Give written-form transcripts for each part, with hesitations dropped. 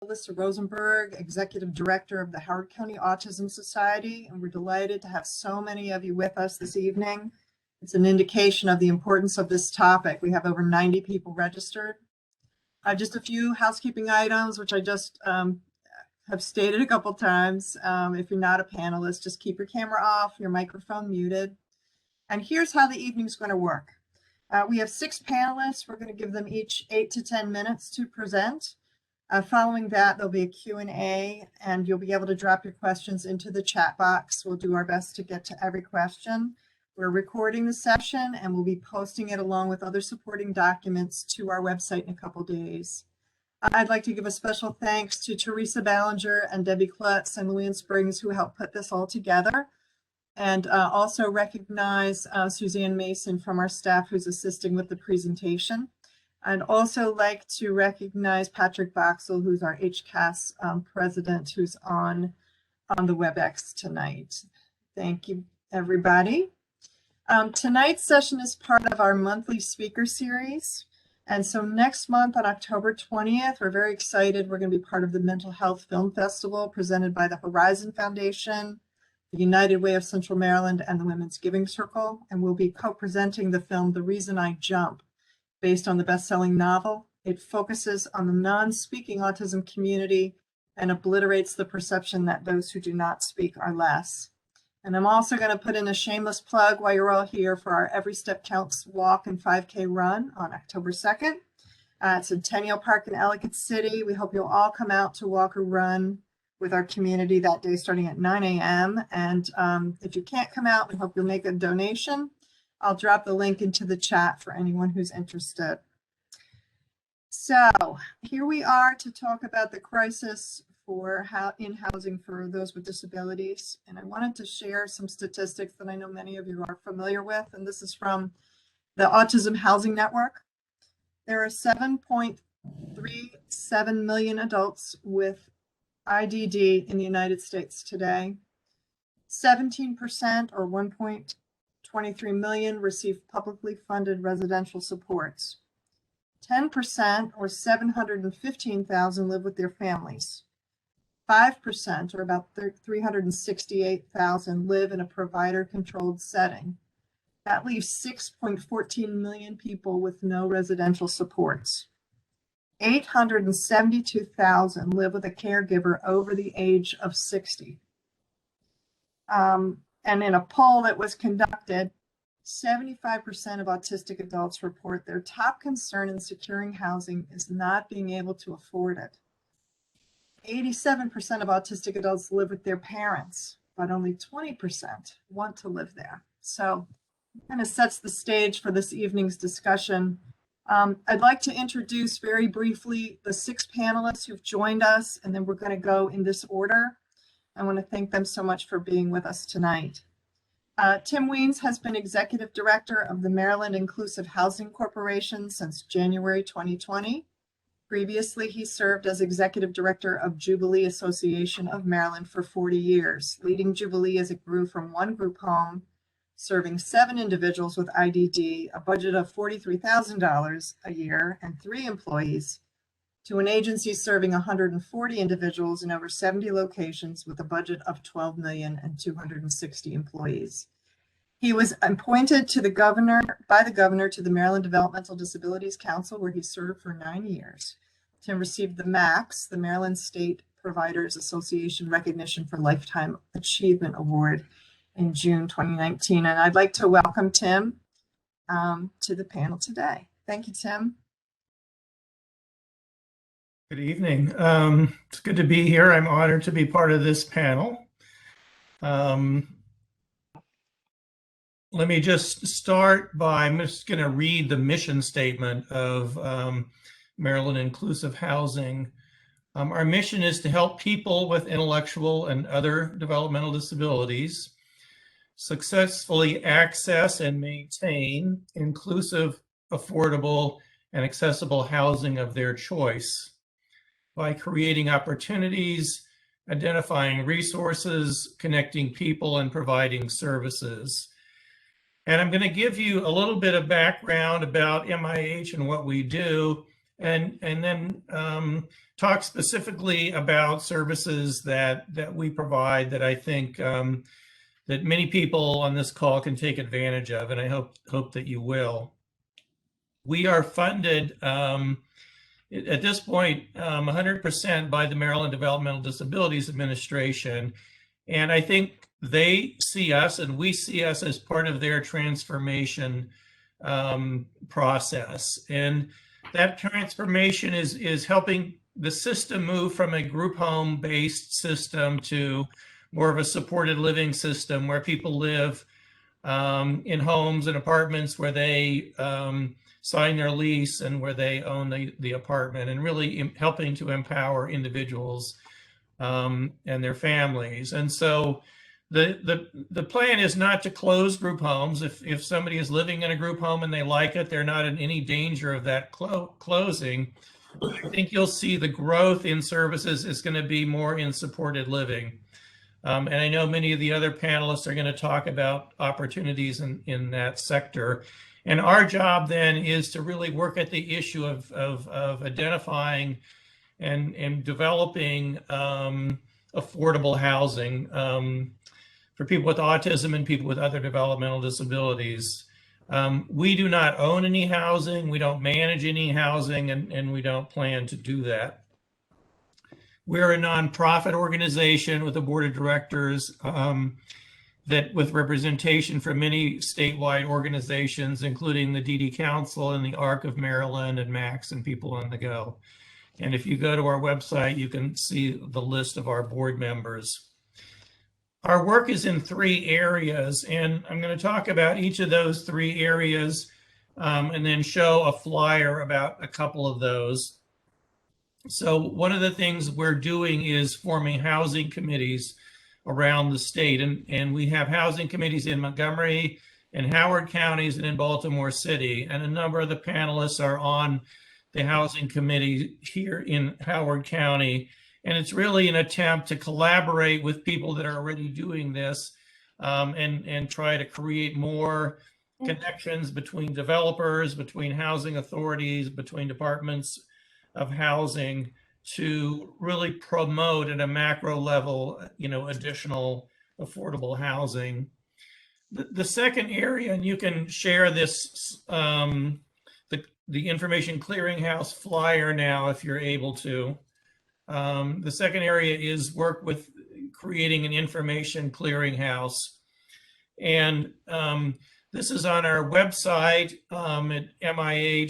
Melissa Rosenberg, Executive Director of the Howard County Autism Society, and we're delighted to have so many of you with us this evening. It's an indication of the importance of this topic. We have over 90 people registered. Just a few housekeeping items, which I just have stated a couple times. If you're not a panelist, just keep your camera off, your microphone muted. And here's how the evening's going to work. We have 6 panelists. We're going to give them each 8 to 10 minutes to present. Following that, there'll be a Q&A, and you'll be able to drop your questions into the chat box. We'll do our best to get to every question. We're recording the session, and we'll be posting it along with other supporting documents to our website in a couple days. I'd like to give a special thanks to Teresa Ballinger and Debbie Klutz and Wiens Springs, who helped put this all together. And also recognize Suzanne Mason from our staff, who's assisting with the presentation. I'd also like to recognize Patrick Boxell, who's our HCAS president, who's on the WebEx tonight. Thank you, everybody. Tonight's session is part of our monthly speaker series. And so next month on October 20th, we're very excited. We're going to be part of the Mental Health Film Festival presented by the Horizon Foundation, the United Way of Central Maryland, and the Women's Giving Circle. And we'll be co-presenting the film, The Reason I Jump, based on the best-selling novel. It focuses on the non-speaking autism community and obliterates the perception that those who do not speak are less. And I'm also going to put in a shameless plug while you're all here for our Every Step Counts walk and 5K run on October 2nd. It's in Tenniel Park in Ellicott City. We hope you'll all come out to walk or run with our community that day starting at 9 a.m. And if you can't come out, we hope you'll make a donation. I'll drop the link into the chat for anyone who's interested. So here we are to talk about the crisis for in housing for those with disabilities. And I wanted to share some statistics that I know many of you are familiar with. And this is from the Autism Housing Network. There are 7.37 million adults with IDD in the United States today. 17% or 1.23 million receive publicly funded residential supports. 10% or 715,000 live with their families. 5% or about 368,000 live in a provider-controlled setting. That leaves 6.14 million people with no residential supports. 872,000 live with a caregiver over the age of 60. And in a poll that was conducted, 75% of autistic adults report their top concern in securing housing is not being able to afford it. 87% of autistic adults live with their parents, but only 20% want to live there. So it kind of sets the stage for this evening's discussion. I'd like to introduce very briefly the 6 panelists who've joined us, and then we're going to go in this order. I want to thank them so much for being with us tonight. Tim Wiens has been Executive Director of the Maryland Inclusive Housing Corporation since January 2020. Previously, he served as Executive Director of Jubilee Association of Maryland for 40 years, leading Jubilee as it grew from one group home, serving 7 individuals with IDD, a budget of $43,000 a year, and 3 employees, to an agency serving 140 individuals in over 70 locations with a budget of $12 million and 260 employees. He was appointed to by the governor to the Maryland Developmental Disabilities Council, where he served for 9 years. Tim received the MACS, the Maryland State Providers Association Recognition for Lifetime Achievement Award, in June 2019. And I'd like to welcome Tim to the panel today. Thank you, Tim. Good evening. It's good to be here. I'm honored to be part of this panel. Let me just start by, I'm just going to read the mission statement of Maryland Inclusive Housing. Our mission is to help people with intellectual and other developmental disabilities successfully access and maintain inclusive, affordable, and accessible housing of their choice by creating opportunities, identifying resources, connecting people, and providing services. And I'm going to give you a little bit of background about MIH and what we do, and then talk specifically about services that we provide that I think that many people on this call can take advantage of, and I hope that you will. We are funded at this point 100% by the Maryland Developmental Disabilities Administration, and I think they see us and we see us as part of their transformation process. And that transformation is helping the system move from a group home based system to more of a supported living system where people live in homes and apartments where they sign their lease and where they own the apartment, and really helping to empower individuals and their families. And so the plan is not to close group homes. If somebody is living in a group home and they like it, they're not in any danger of that closing. I think you'll see the growth in services is going to be more in supported living. And I know many of the other panelists are going to talk about opportunities in that sector. And our job then is to really work at the issue of identifying and developing affordable housing for people with autism and people with other developmental disabilities. We do not own any housing, we don't manage any housing, and we don't plan to do that. We're a nonprofit organization with a board of directors that with representation from many statewide organizations, including the DD Council and the ARC of Maryland and MAX and People on the Go. And if you go to our website, you can see the list of our board members. Our work is in 3 areas, and I'm going to talk about each of those 3 areas and then show a flyer about a couple of those. So one of the things we're doing is forming housing committees around the state, and we have housing committees in Montgomery and Howard counties and in Baltimore City, and a number of the panelists are on the housing committee here in Howard County. And it's really an attempt to collaborate with people that are already doing this and try to create more connections between developers, between housing authorities, between departments of housing to really promote at a macro level, additional affordable housing. The second area, and you can share this, the Information Clearinghouse flyer now if you're able to. The second area is work with creating an information clearinghouse. And this is on our website at mih-inc.org.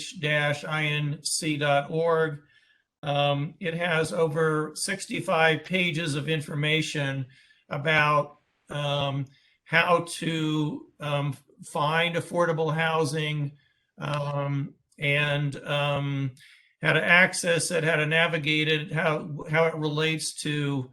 It has over 65 pages of information about how to find affordable housing and how to access it, how to navigate it, how it relates to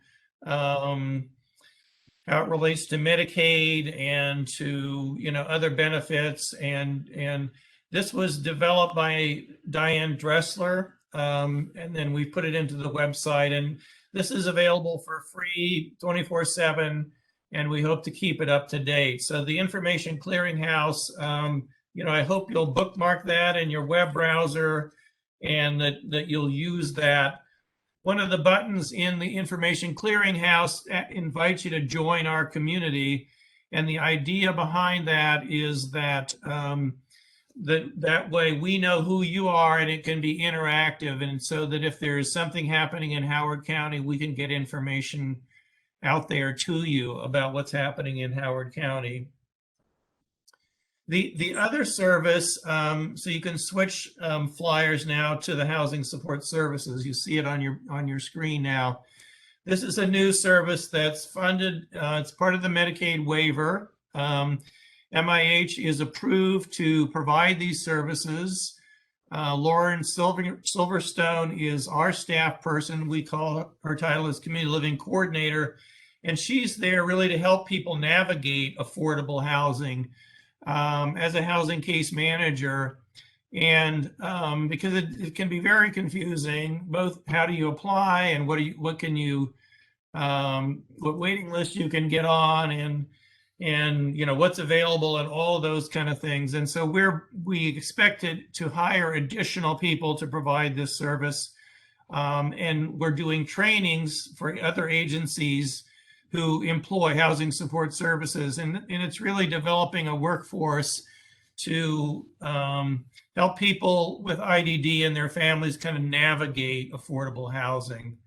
Medicaid and to other benefits. And this was developed by Diane Dressler, and then we put it into the website. And this is available for free 24/7, and we hope to keep it up to date. So the Information Clearinghouse, I hope you'll bookmark that in your web browser and that you'll use that. One of the buttons in the Information Clearinghouse invites you to join our community. And the idea behind that is that that way we know who you are and it can be interactive. And so that if there's something happening in Howard County, we can get information out there to you about what's happening in Howard County. The other service, so you can switch flyers now to the Housing Support Services. You see it on your screen now. This is a new service that's funded. It's part of the Medicaid waiver. MIH is approved to provide these services. Lauren Silverstone is our staff person. We call her title is Community Living Coordinator, and she's there really to help people navigate affordable housing as a housing case manager. And because it can be very confusing, both how do you apply and what waiting list you can get on, and what's available and all those kind of things. And so we expected to hire additional people to provide this service. And we're doing trainings for other agencies who employ housing support services. And it's really developing a workforce to help people with IDD and their families kind of navigate affordable housing.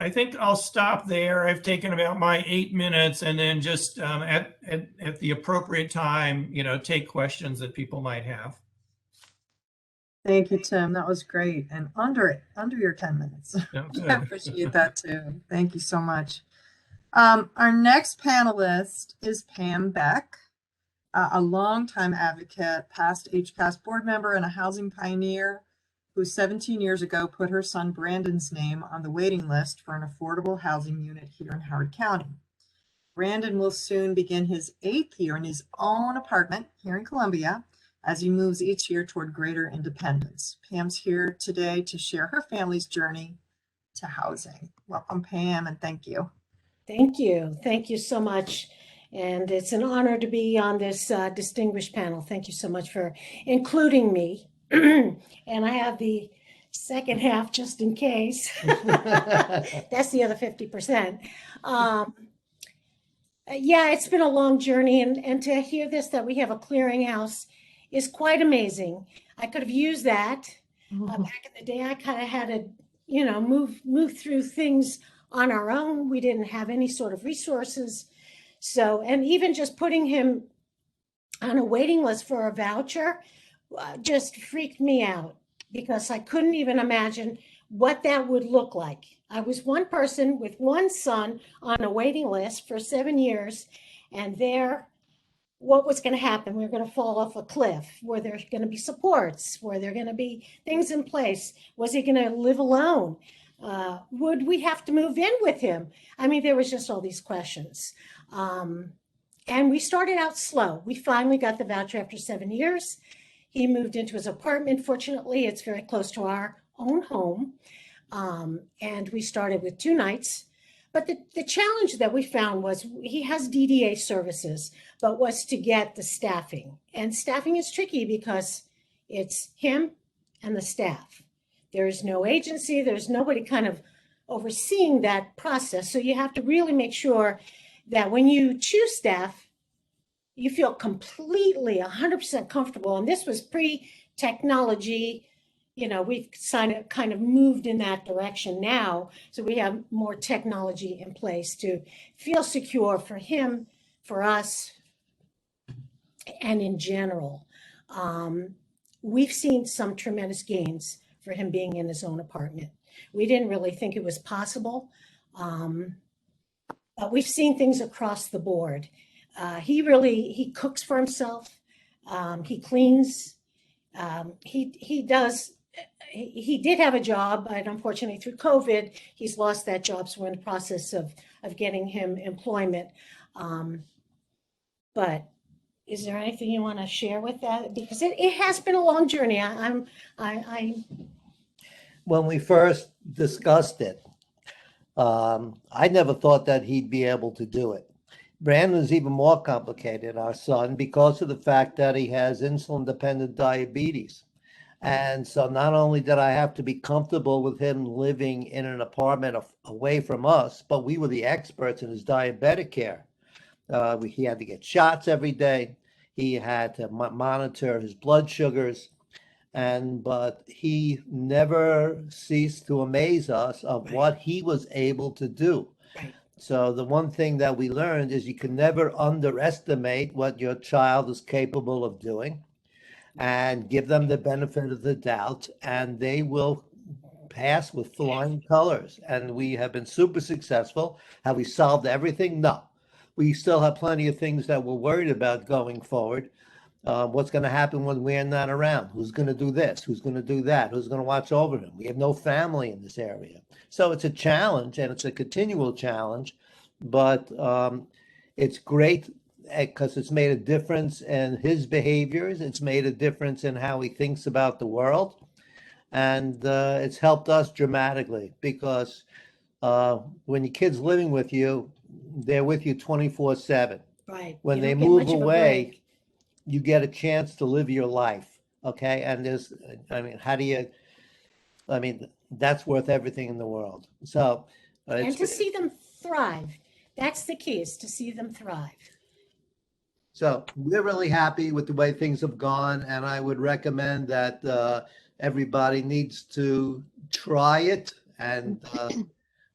I think I'll stop there. I've taken about my 8 minutes, and then just at the appropriate time, take questions that people might have. Thank you, Tim. That was great. And under your 10 minutes. Oh, I appreciate that too. Thank you so much. Our next panelist is Pam Beck, a longtime advocate, past HCAS board member, and a housing pioneer who 17 years ago put her son Brandon's name on the waiting list for an affordable housing unit here in Howard County. Brandon will soon begin his 8th year in his own apartment here in Columbia as he moves each year toward greater independence. Pam's here today to share her family's journey to housing. Welcome, Pam, and thank you. Thank you. Thank you so much. And it's an honor to be on this distinguished panel. Thank you so much for including me. And I have the second half just in case. That's the other 50%. Yeah, it's been a long journey, and to hear this, that we have a clearinghouse, is quite amazing. I could have used that back in the day. I kind of had to, move through things on our own. We didn't have any sort of resources. So, and even just putting him on a waiting list for a voucher just freaked me out, because I couldn't even imagine what that would look like. I was one person with one son on a waiting list for 7 years, and what was going to happen? We were going to fall off a cliff. Were there going to be supports? Were there going to be things in place? Was he going to live alone? Would we have to move in with him? I mean, there was just all these questions. And we started out slow. We finally got the voucher after 7 years. He moved into his apartment. Fortunately, it's very close to our own home. And we started with 2 nights. But the challenge that we found was he has DDA services, but was to get the staffing. And staffing is tricky because it's him and the staff. There is no agency. There's nobody kind of overseeing that process. So you have to really make sure that when you choose staff, you feel completely 100% comfortable. And this was pre-technology. We've kind of moved in that direction now. So we have more technology in place to feel secure for him, for us, and in general. We've seen some tremendous gains for him being in his own apartment. We didn't really think it was possible. But we've seen things across the board. He cooks for himself. He cleans. He does. He did have a job, but unfortunately through COVID, he's lost that job. So we're in the process of getting him employment. But is there anything you want to share with that? Because it has been a long journey. When we first discussed it, I never thought that he'd be able to do it. Brandon's even more complicated, our son, because of the fact that he has insulin-dependent diabetes. And so not only did I have to be comfortable with him living in an apartment away from us, but we were the experts in his diabetic care. He had to get shots every day. He had to monitor his blood sugars. But he never ceased to amaze us of what he was able to do. Right. So the one thing that we learned is you can never underestimate what your child is capable of doing, and give them the benefit of the doubt, and they will pass with flying colors. And we have been super successful. Have we solved everything? No. We still have plenty of things that we're worried about going forward. What's going to happen when we're not around? Who's going to do this? Who's going to do that? Who's going to watch over him? We have no family in this area. So it's a challenge, and it's a continual challenge, but it's great because it's made a difference in his behaviors. It's made a difference in how he thinks about the world. And it's helped us dramatically because when your kid's living with you, they're with you 24/7. Right. When You they don't get move much of a away, break. you get a chance to live your life. Okay. And that's worth everything in the world. So, And to see them thrive. That's the key, is to see them thrive. so we're really happy with the way things have gone, and I would recommend that everybody needs to try it and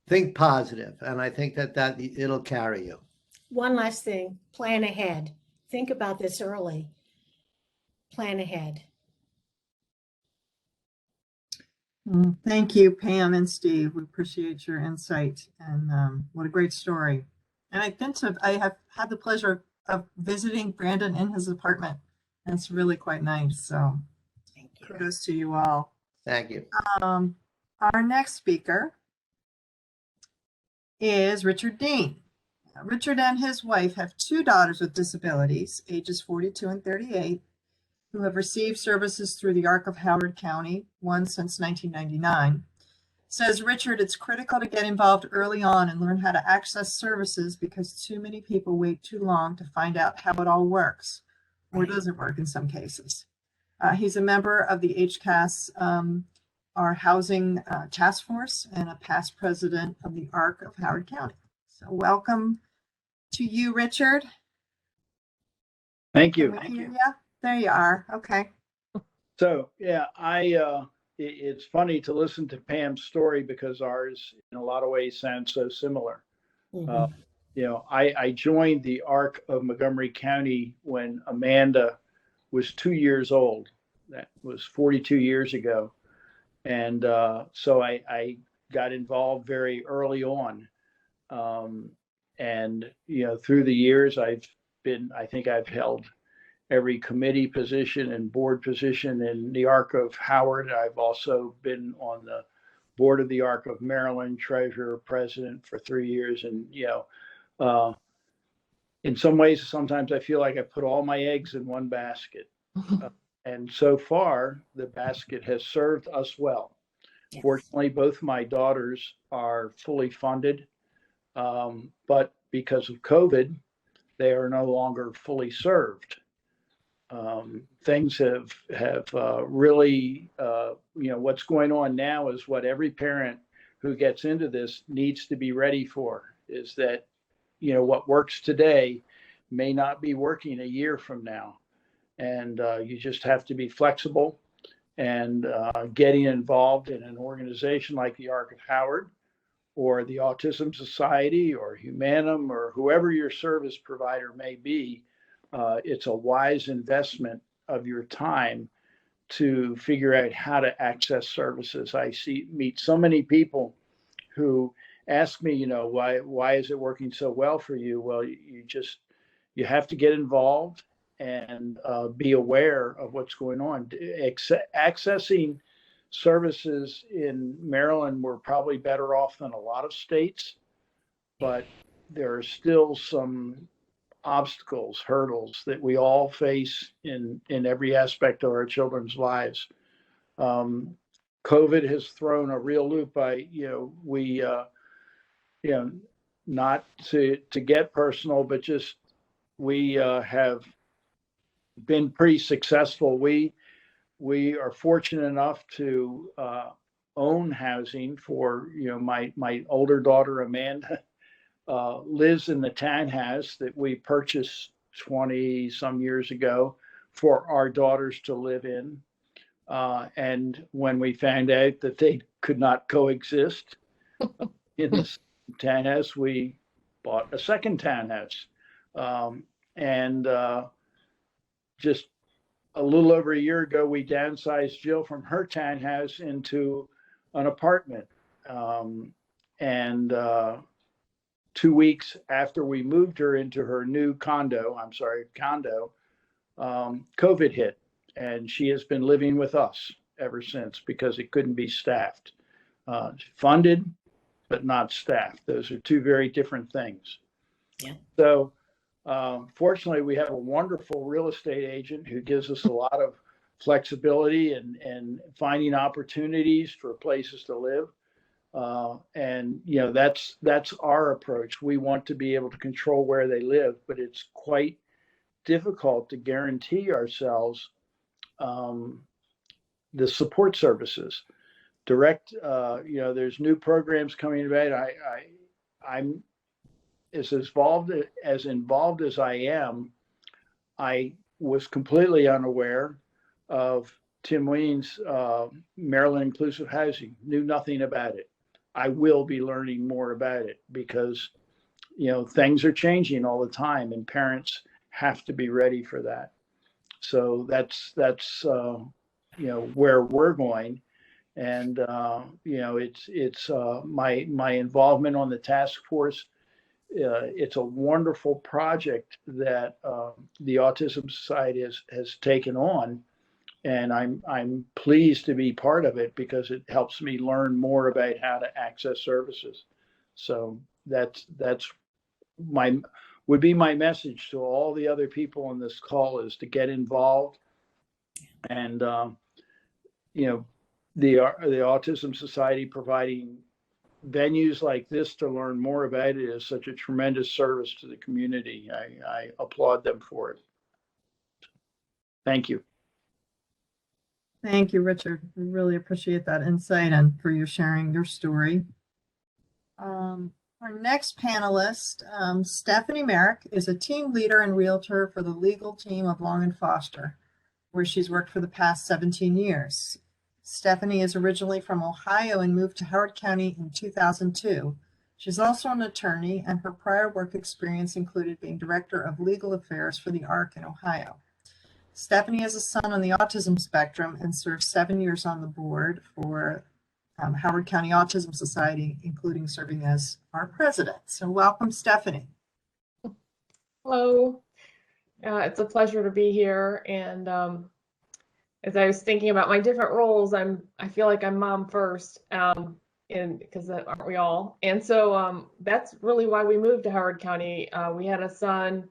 think positive. And I think that it'll carry you. One last thing, plan ahead. Think about this early. Plan ahead. Thank you, Pam and Steve. We appreciate your insight, and what a great story. And I have had the pleasure of visiting Brandon in his apartment. And it's really quite nice. So Thank you. kudos to you all. Thank you. Our next speaker is Richard Dean. Richard and his wife have 2 daughters with disabilities, ages 42 and 38, who have received services through the ARC of Howard County, one since 1999. Says Richard, it's critical to get involved early on and learn how to access services because too many people wait too long to find out how it all works, or doesn't work in some cases. He's a member of the HCAS, our housing task force, and a past president of the ARC of Howard County. So welcome to you, Richard. Thank you. Yeah, there you are. Okay. So yeah, it's funny to listen to Pam's story because ours, in a lot of ways, sounds so similar. Mhm. I joined the ARC of Montgomery County when Amanda was 2 years old. That was 42 years ago, and so I got involved very early on. And through the years, I think I've held every committee position and board position in the ARC of Howard. I've also been on the board of the ARC of Maryland, treasurer, president for 3 years. And, in some ways, sometimes I feel like I put all my eggs in one basket. And so far, the basket has served us well. Yes. Fortunately, both my daughters are fully funded, but because of COVID, they are no longer fully served. Things have really, what's going on now is what every parent who gets into this needs to be ready for, is that, what works today may not be working a year from now. And you just have to be flexible, and getting involved in an organization like the ARC of Howard or the Autism Society or Humanum or whoever your service provider may be. It's a wise investment of your time to figure out how to access services. I meet so many people who ask me, why is it working so well for you? Well, you have to get involved and be aware of what's going on. Accessing services in Maryland, we're probably better off than a lot of states, but there are still some obstacles, hurdles that we all face in every aspect of our children's lives. COVID has thrown a real loop. Not to get personal, but just we have been pretty successful. We are fortunate enough to own housing for, my older daughter, Amanda, lives in the townhouse that we purchased 20 some years ago for our daughters to live in. And when we found out that they could not coexist in this townhouse, we bought a second townhouse. And just a little over a year ago, we downsized Jill from her townhouse into an apartment. And 2 weeks after we moved her into her new condo, COVID hit. And she has been living with us ever since because it couldn't be staffed. Funded, but not staffed. Those are two very different things. Yeah. So fortunately, we have a wonderful real estate agent who gives us a lot of flexibility and finding opportunities for places to live. And you know, that's our approach. We want to be able to control where they live, but it's quite difficult to guarantee ourselves the support services. Direct, you know, there's new programs coming about. I'm as involved as I am. I was completely unaware of Tim Wiens' Maryland Inclusive Housing, knew nothing about it. I will be learning more about it because, you know, things are changing all the time and parents have to be ready for that. So that's you know, where we're going. And, you know, it's my involvement on the task force. It's a wonderful project that the Autism Society has taken on, and I'm pleased to be part of it because it helps me learn more about how to access services. So that's would be my message to all the other people on this call, is to get involved. And you know, the Autism Society providing venues like this to learn more about it is such a tremendous service to the community. I applaud them for it. Thank you. Thank you, Richard. We really appreciate that insight and for your sharing your story. Our next panelist, Stephanie Maric, is a team leader and realtor for the legal team of Long & Foster, where she's worked for the past 17 years. Stephanie is originally from Ohio and moved to Howard County in 2002. She's also an attorney, and her prior work experience included being director of legal affairs for the ARC in Ohio. Stephanie has a son on the autism spectrum and served 7 years on the board for Howard County Autism Society, including serving as our president. So welcome, Stephanie. Hello. It's a pleasure to be here. And as I was thinking about my different roles, I feel like I'm mom first, and because aren't we all? And so that's really why we moved to Howard County. We had a son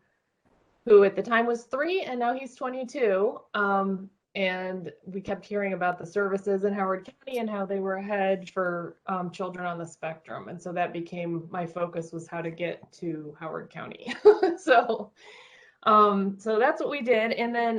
who at the time was 3 and now he's 22. And we kept hearing about the services in Howard County and how they were ahead for children on the spectrum. And so that became my focus, was how to get to Howard County. So that's what we did. And then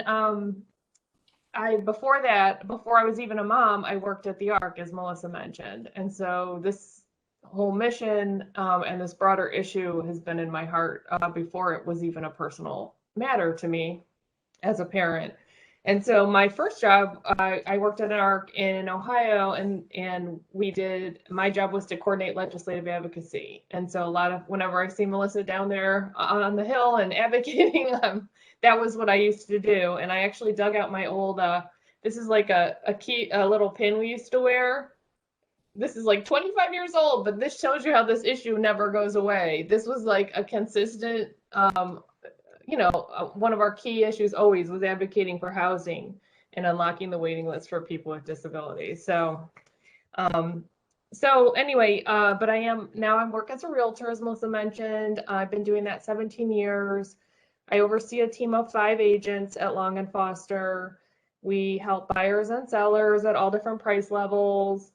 before I was even a mom, I worked at the ARC, as Melissa mentioned. And so this whole mission and this broader issue has been in my heart before it was even a personal matter to me as a parent. And so my first job, I worked at an ARC in Ohio, and my job was to coordinate legislative advocacy. And so whenever I see Melissa down there on the Hill and advocating, that was what I used to do. And I actually dug out my old, this is like a little pin we used to wear. This is like 25 years old, but this shows you how this issue never goes away. This was like a consistent, one of our key issues always was advocating for housing and unlocking the waiting list for people with disabilities. So anyway, but I work as a realtor, as Melissa mentioned. I've been doing that 17 years. I oversee a team of 5 agents at Long & Foster. We help buyers and sellers at all different price levels.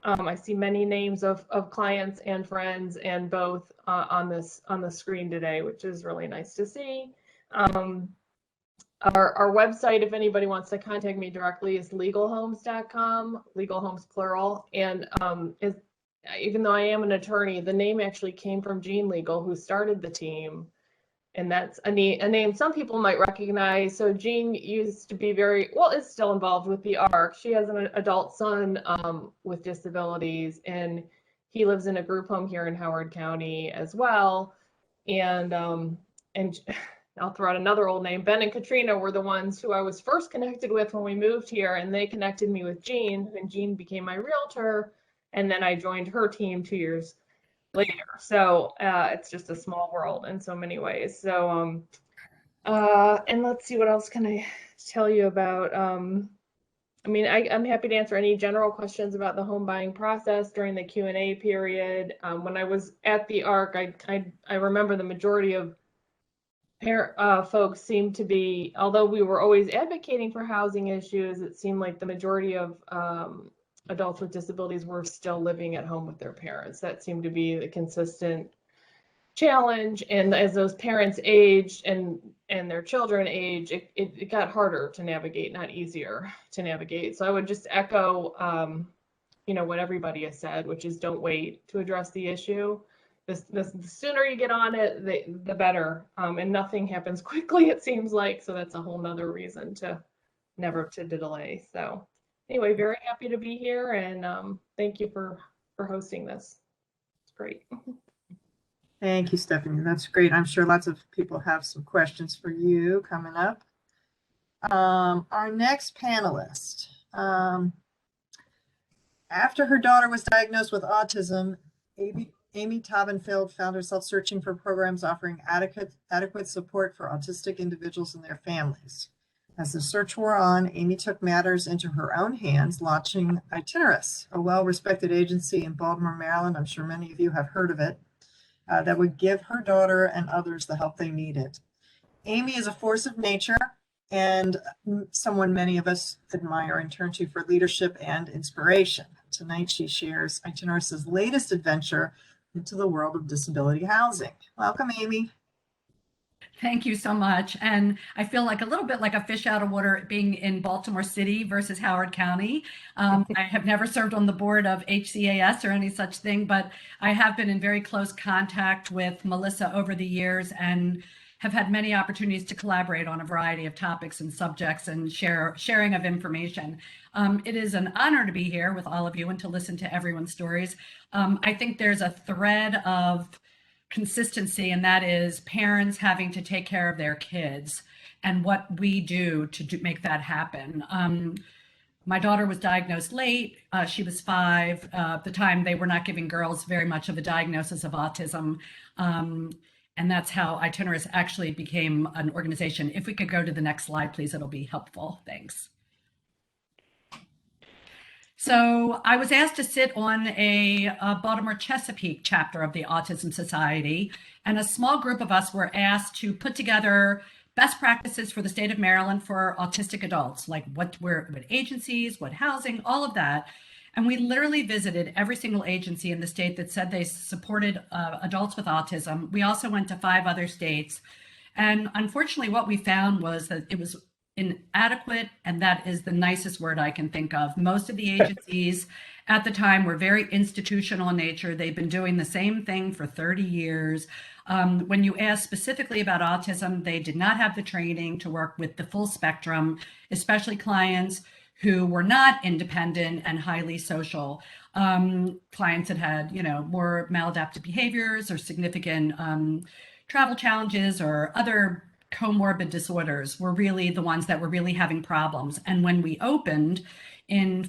I see many names of clients and friends, and both on the screen today, which is really nice to see. Our website, if anybody wants to contact me directly, is legalhomes.com, legal homes plural. And even though I am an attorney, the name actually came from Jean Legal, who started the team. And that's a name some people might recognize. So Jean used to be is still involved with the ARC. She has an adult son with disabilities, and he lives in a group home here in Howard County as well. And I'll throw out another old name. Ben and Katrina were the ones who I was first connected with when we moved here, and they connected me with Jean, and Jean became my realtor. And then I joined her team 2 years later. So it's just a small world in so many ways. So and let's see, what else can I tell you about? I'm happy to answer any general questions about the home buying process during the Q&A period. When I was at the ARC, I remember the majority of folks seemed to be, although we were always advocating for housing issues, it seemed like the majority of adults with disabilities were still living at home with their parents. That seemed to be the consistent challenge. And as those parents aged and their children age, it got harder to navigate, not easier to navigate. So I would just echo, what everybody has said, which is don't wait to address the issue. The sooner you get on it, the better. And nothing happens quickly, it seems like. So that's a whole nother reason to never to delay. So anyway, very happy to be here, and thank you for hosting this. It's great. Thank you, Stephanie. That's great. I'm sure lots of people have some questions for you coming up. Our next panelist. After her daughter was diagnosed with autism, Amy Taubenfeld found herself searching for programs offering adequate support for autistic individuals and their families. As the search wore on, Amy took matters into her own hands, launching Itinerus, a well-respected agency in Baltimore, Maryland. I'm sure many of you have heard of it. That would give her daughter and others the help they needed. Amy is a force of nature and someone many of us admire and turn to for leadership and inspiration. Tonight, she shares Itinerus's latest adventure into the world of disability housing. Welcome, Amy. Thank you so much. And I feel like a little bit like a fish out of water being in Baltimore City versus Howard County. I have never served on the board of HCAS or any such thing, but I have been in very close contact with Melissa over the years and have had many opportunities to collaborate on a variety of topics and subjects and sharing of information. It is an honor to be here with all of you and to listen to everyone's stories. I think there's a thread of consistency, and that is parents having to take care of their kids and what we do to make that happen. My daughter was diagnosed late. She was 5. At the time, they were not giving girls very much of a diagnosis of autism. And that's how Itinerus actually became an organization. If we could go to the next slide, please, it'll be helpful. Thanks. So I was asked to sit on a Baltimore Chesapeake chapter of the Autism Society, and a small group of us were asked to put together best practices for the state of Maryland for autistic adults, like what agencies, what housing, all of that. And we literally visited every single agency in the state that said they supported adults with autism. We also went to 5 other states. And unfortunately, what we found was that it was inadequate, and that is the nicest word I can think of. Most of the agencies at the time were very institutional in nature. They've been doing the same thing for 30 years. When you ask specifically about autism, they did not have the training to work with the full spectrum, especially clients who were not independent and highly social. Clients that had, more maladaptive behaviors or significant travel challenges or other comorbid disorders were really the ones that were really having problems. And when we opened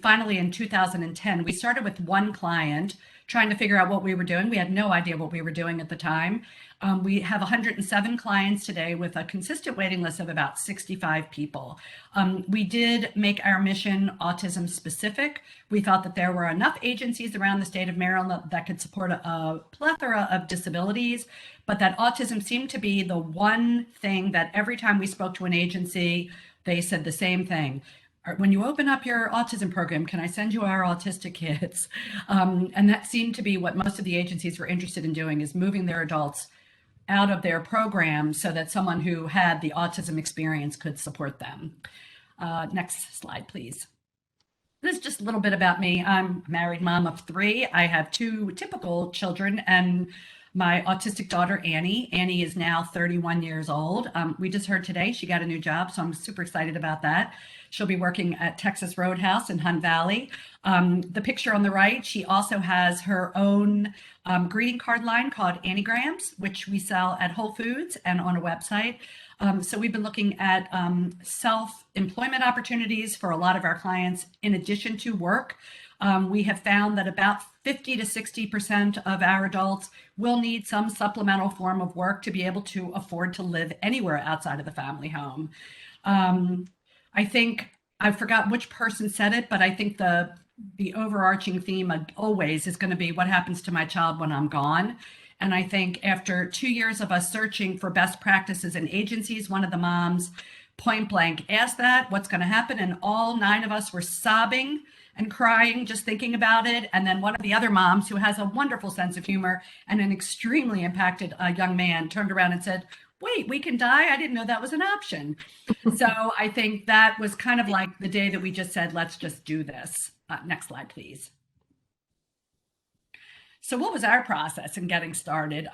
finally in 2010, we started with one client trying to figure out what we were doing. We had no idea what we were doing at the time. We have 107 clients today with a consistent waiting list of about 65 people. We did make our mission autism specific. We thought that there were enough agencies around the state of Maryland that could support a plethora of disabilities, but that autism seemed to be the one thing that every time we spoke to an agency, they said the same thing. When you open up your autism program, can I send you our autistic kids? And that seemed to be what most of the agencies were interested in doing, is moving their adults out of their program so that someone who had the autism experience could support them. Next slide, please. This is just a little bit about me. I'm a married mom of 3. I have 2 typical children and my autistic daughter, Annie. Annie is now 31 years old. We just heard today she got a new job, so I'm super excited about that. She'll be working at Texas Roadhouse in Hunt Valley. The picture on the right, she also has her own greeting card line called Anniegrams, which we sell at Whole Foods and on a website. So we've been looking at self-employment opportunities for a lot of our clients in addition to work. We have found that about 50 to 60% of our adults will need some supplemental form of work to be able to afford to live anywhere outside of the family home. I think, I forgot which person said it, but I think the overarching theme always is going to be what happens to my child when I'm gone. And I think after 2 years of us searching for best practices in agencies, one of the moms point blank asked that, what's going to happen? And all 9 of us were sobbing and crying just thinking about it. And then one of the other moms, who has a wonderful sense of humor and an extremely impacted young man, turned around and said, "Wait, we can die? I didn't know that was an option." So I think that was kind of like the day that we just said, let's just do this. Next slide, please. So what was our process in getting started?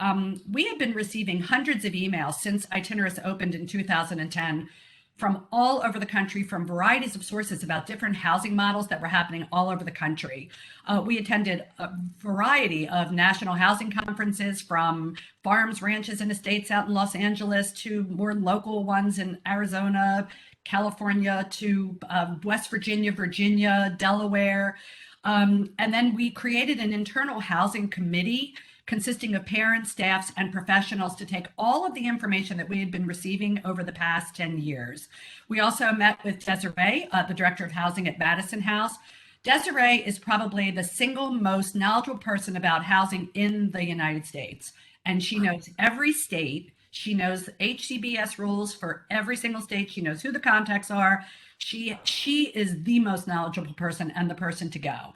We have been receiving hundreds of emails since Itinerus opened in 2010 from all over the country, from varieties of sources about different housing models that were happening all over the country. We attended a variety of national housing conferences, from farms, ranches, and estates out in Los Angeles to more local ones in Arizona, California, to West Virginia, Virginia, Delaware. And then we created an internal housing committee consisting of parents, staffs, and professionals to take all of the information that we had been receiving over the past 10 years. We also met with Desiree, the director of housing at Madison House. Desiree is probably the single most knowledgeable person about housing in the United States. And she knows every state. She knows HCBS rules for every single state. She knows who the contacts are. She is the most knowledgeable person and the person to go.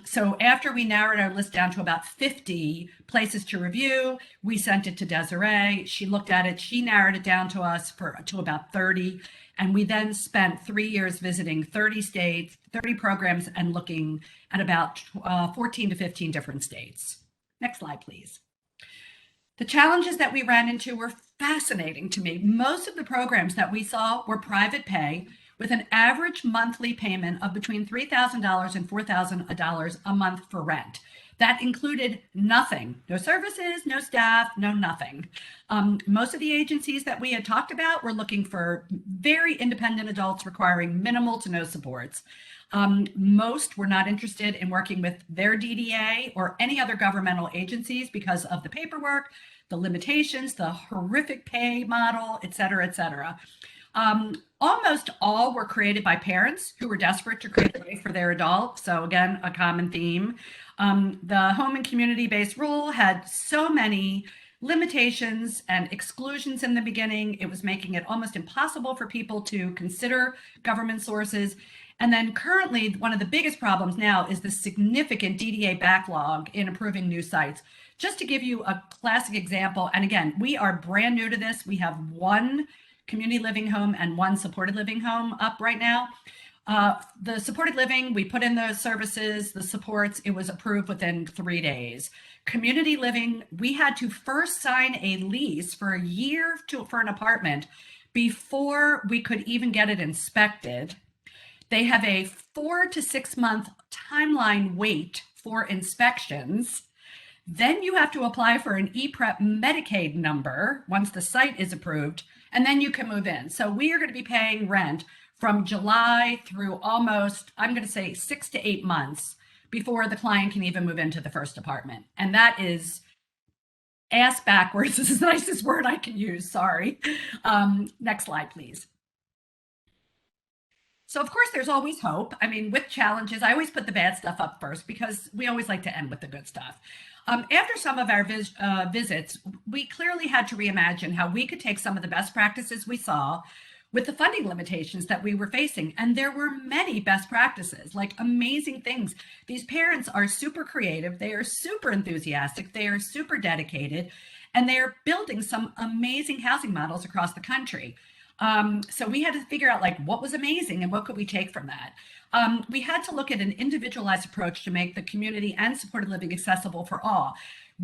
So after we narrowed our list down to about 50 places to review, we sent it to Desiree. She looked at it. She narrowed it down to us to about 30. And we then spent 3 years visiting 30 states, 30 programs, and looking at about 14 to 15 different states. Next slide, please. The challenges that we ran into were fascinating to me. Most of the programs that we saw were private pay, with an average monthly payment of between $3,000 and $4,000 a month for rent. That included nothing, no services, no staff, no nothing. Most of the agencies that we had talked about were looking for very independent adults requiring minimal to no supports. Most were not interested in working with their DDA or any other governmental agencies because of the paperwork, the limitations, the horrific pay model, et cetera, et cetera. Almost all were created by parents who were desperate to create a way for their adult. So again, a common theme. The home and community-based rule had so many limitations and exclusions in the beginning. It was making it almost impossible for people to consider government sources. And then currently, one of the biggest problems now is the significant DDA backlog in approving new sites. Just to give you a classic example, and again, we are brand new to this. We have one community living home and one supported living home up right now. The supported living, we put in the services, the supports, it was approved within 3 days. Community living, we had to first sign a lease for a year for an apartment before we could even get it inspected. They have a 4 to 6 month timeline wait for inspections. Then you have to apply for an EPREP Medicaid number once the site is approved, and then you can move in. So we are going to be paying rent from July through almost, I'm going to say 6 to 8 months before the client can even move into the first apartment. And that is ass backwards. This is the nicest word I can use. Sorry. Next slide, please. So of course, there's always hope. I mean, with challenges, I always put the bad stuff up first because we always like to end with the good stuff. After some of our visits, we clearly had to reimagine how we could take some of the best practices we saw with the funding limitations that we were facing. And there were many best practices, like amazing things. These parents are super creative. They are super enthusiastic. They are super dedicated. And they are building some amazing housing models across the country. So we had to figure out like what was amazing and what could we take from that. We had to look at an individualized approach to make the community and supported living accessible for all.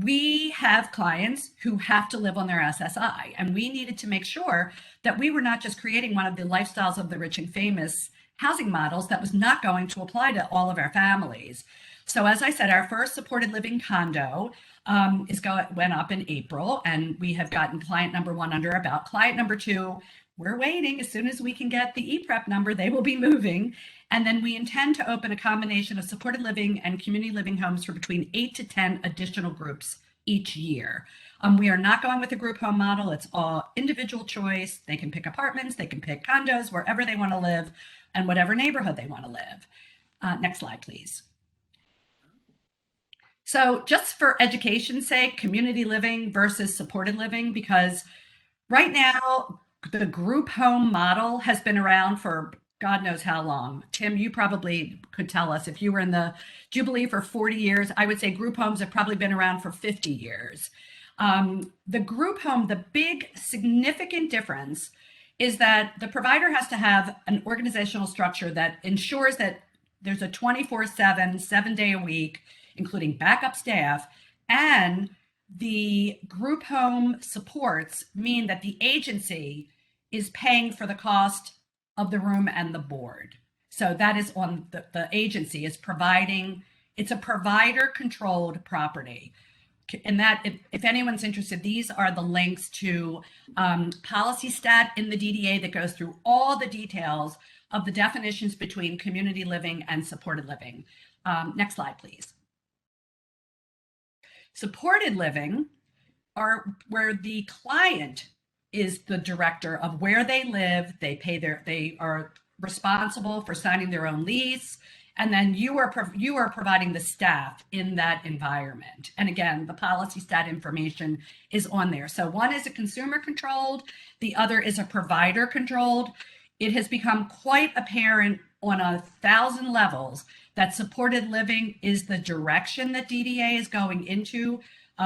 We have clients who have to live on their SSI, and we needed to make sure that we were not just creating one of the lifestyles of the rich and famous housing models that was not going to apply to all of our families. So as I said, our first supported living condo went up in April, and we have gotten client number 1 under our belt. Client number 2, we're waiting. As soon as we can get the EPREP number, they will be moving. And then we intend to open a combination of supported living and community living homes for between 8 to 10 additional groups each year. We are not going with a group home model. It's all individual choice. They can pick apartments, they can pick condos, wherever they want to live and whatever neighborhood they want to live. Next slide, please. So just for education's sake, community living versus supported living, because right now, the group home model has been around for God knows how long. Tim, you probably could tell us if you were in the Jubilee for 40 years. I would say group homes have probably been around for 50 years. The group home, the big significant difference is that the provider has to have an organizational structure that ensures that there's a 24/7, 7-day a week, including backup staff, and the group home supports mean that the agency is paying for the cost of the room and the board. So that is on the agency is providing, it's a provider controlled property. And that, if anyone's interested, these are the links to policy stat in the DDA that goes through all the details of the definitions between community living and supported living. Next slide, please. Supported living are where the client is the director of where they live. They are responsible for signing their own lease. And then you are providing the staff in that environment. And again, the policy stat information is on there. So one is a consumer controlled, the other is a provider controlled. It has become quite apparent on 1,000 levels that supported living is the direction that DDA is going into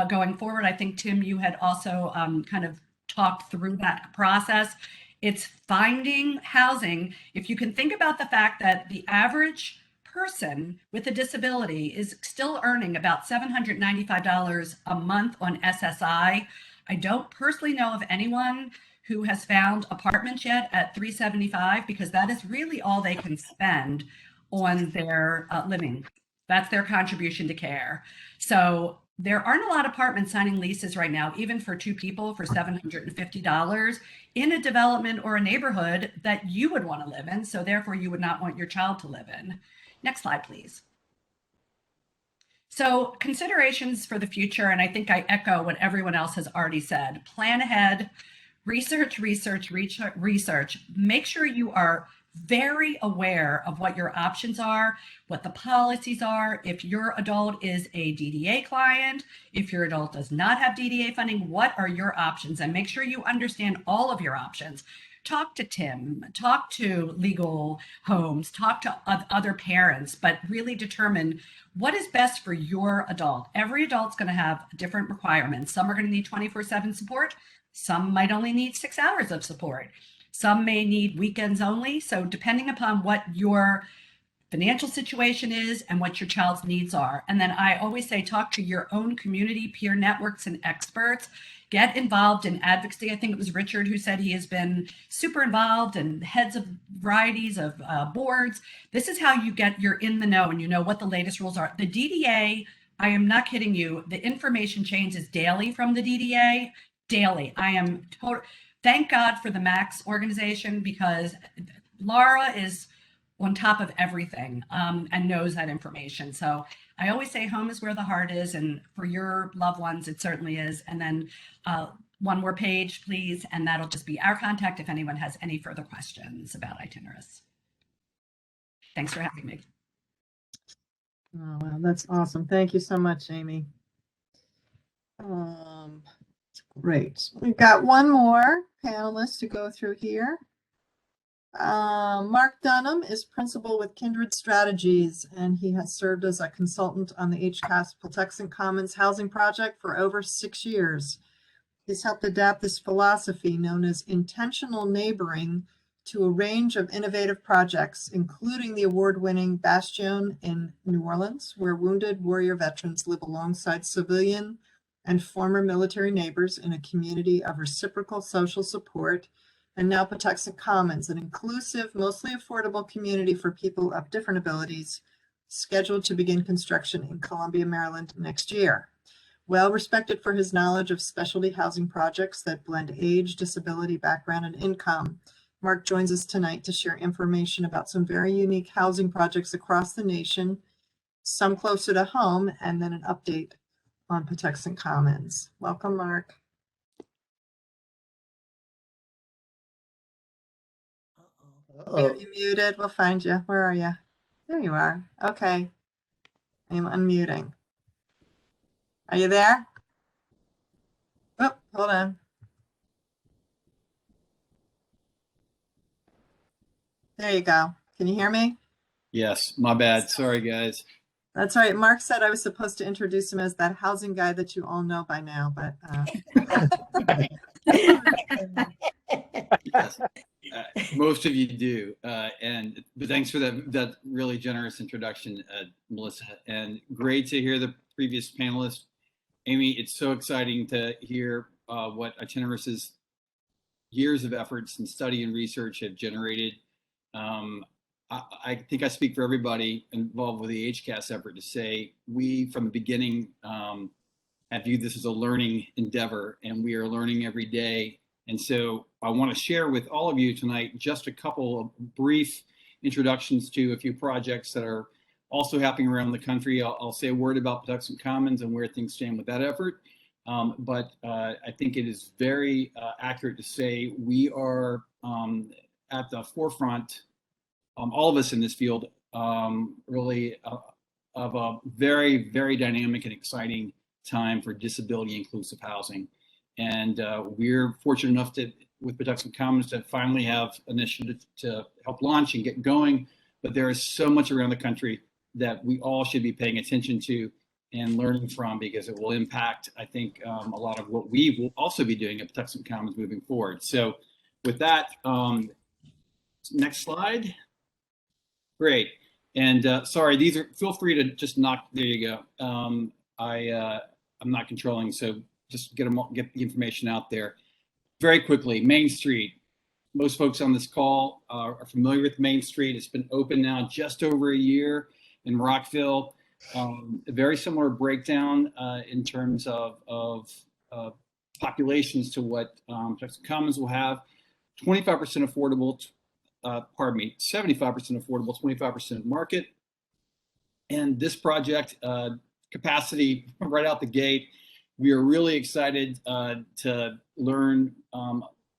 going forward. I think, Tim, you had also kind of talked through that process. It's finding housing. If you can think about the fact that the average person with a disability is still earning about $795 a month on SSI. I don't personally know of anyone who has found apartments yet at $375 because that is really all they can spend on their living. That's their contribution to care. So there aren't a lot of apartments signing leases right now, even for 2 people for $750 in a development or a neighborhood that you would want to live in. So therefore you would not want your child to live in. Next slide, please. So considerations for the future, and I think I echo what everyone else has already said. Plan ahead, research. Make sure you are very aware of what your options are, what the policies are. If your adult is a DDA client, if your adult does not have DDA funding, what are your options? And make sure you understand all of your options. Talk to Tim, talk to Legal Homes, talk to other parents, but really determine what is best for your adult. Every adult's going to have different requirements. Some are going to need 24/7 support. Some might only need 6 hours of support. Some may need weekends only. So depending upon what your financial situation is and what your child's needs are. And then I always say, talk to your own community, peer networks, and experts. Get involved in advocacy. I think it was Richard who said he has been super involved and heads of varieties of boards. This is how you're in the know and you know what the latest rules are. The DDA, I am not kidding you, the information changes daily from the DDA, daily. Thank God for the MAX organization because Laura is on top of everything and knows that information. So I always say home is where the heart is, and for your loved ones, it certainly is. And then one more page, please, and that'll just be our contact if anyone has any further questions about Itinerus. Thanks for having me. Oh, wow, that's awesome. Thank you so much, Amy. Great. We've got one more panelist to go through here. Mark Dunham is principal with Kindred Strategies, and he has served as a consultant on the HCAS Patuxent Commons housing project for over 6 years. He's helped adapt this philosophy known as intentional neighboring to a range of innovative projects, including the award-winning Bastion in New Orleans, where wounded warrior veterans live alongside civilian and former military neighbors in a community of reciprocal social support, and now Patuxent Commons, an inclusive, mostly affordable community for people of different abilities, scheduled to begin construction in Columbia, Maryland next year. Well respected for his knowledge of specialty housing projects that blend age, disability, background, and income, Mark joins us tonight to share information about some very unique housing projects across the nation, some closer to home, and then an update on Patuxent Commons. Welcome, Mark. Are you muted? We'll find you. Where are you? There you are. Okay. I'm unmuting. Are you there? Oh, hold on. There you go. Can you hear me? Yes, my bad. Sorry, guys. That's right. Mark said I was supposed to introduce him as that housing guy that you all know by now, but Yes, most of you do. But thanks for that really generous introduction, Melissa. And great to hear the previous panelists. Amy, it's so exciting to hear what Itinerus's years of efforts and study and research have generated. I think I speak for everybody involved with the HCAS effort to say we, from the beginning, have viewed this as a learning endeavor, and we are learning every day. And so I want to share with all of you tonight just a couple of brief introductions to a few projects that are also happening around the country. I'll say a word about Patuxent Commons and where things stand with that effort. But I think it is very accurate to say we are at the forefront, all of us in this field, really of a very, very dynamic and exciting time for disability inclusive housing. And we're fortunate enough to, with Patuxent Commons, to finally have initiatives to help launch and get going. But there is so much around the country that we all should be paying attention to and learning from, because it will impact, I think, a lot of what we will also be doing at Patuxent Commons moving forward. So with that, next slide. Great. And sorry, these are, feel free to just knock, there you go. I'm not controlling, so just get the information out there. Very quickly, Main Street. Most folks on this call are familiar with Main Street. It's been open now just over a year in Rockville. A very similar breakdown in terms of populations to what Patuxent Commons will have. 25% affordable, 75% affordable, 25% market. And this project, capacity right out the gate, we are really excited to learn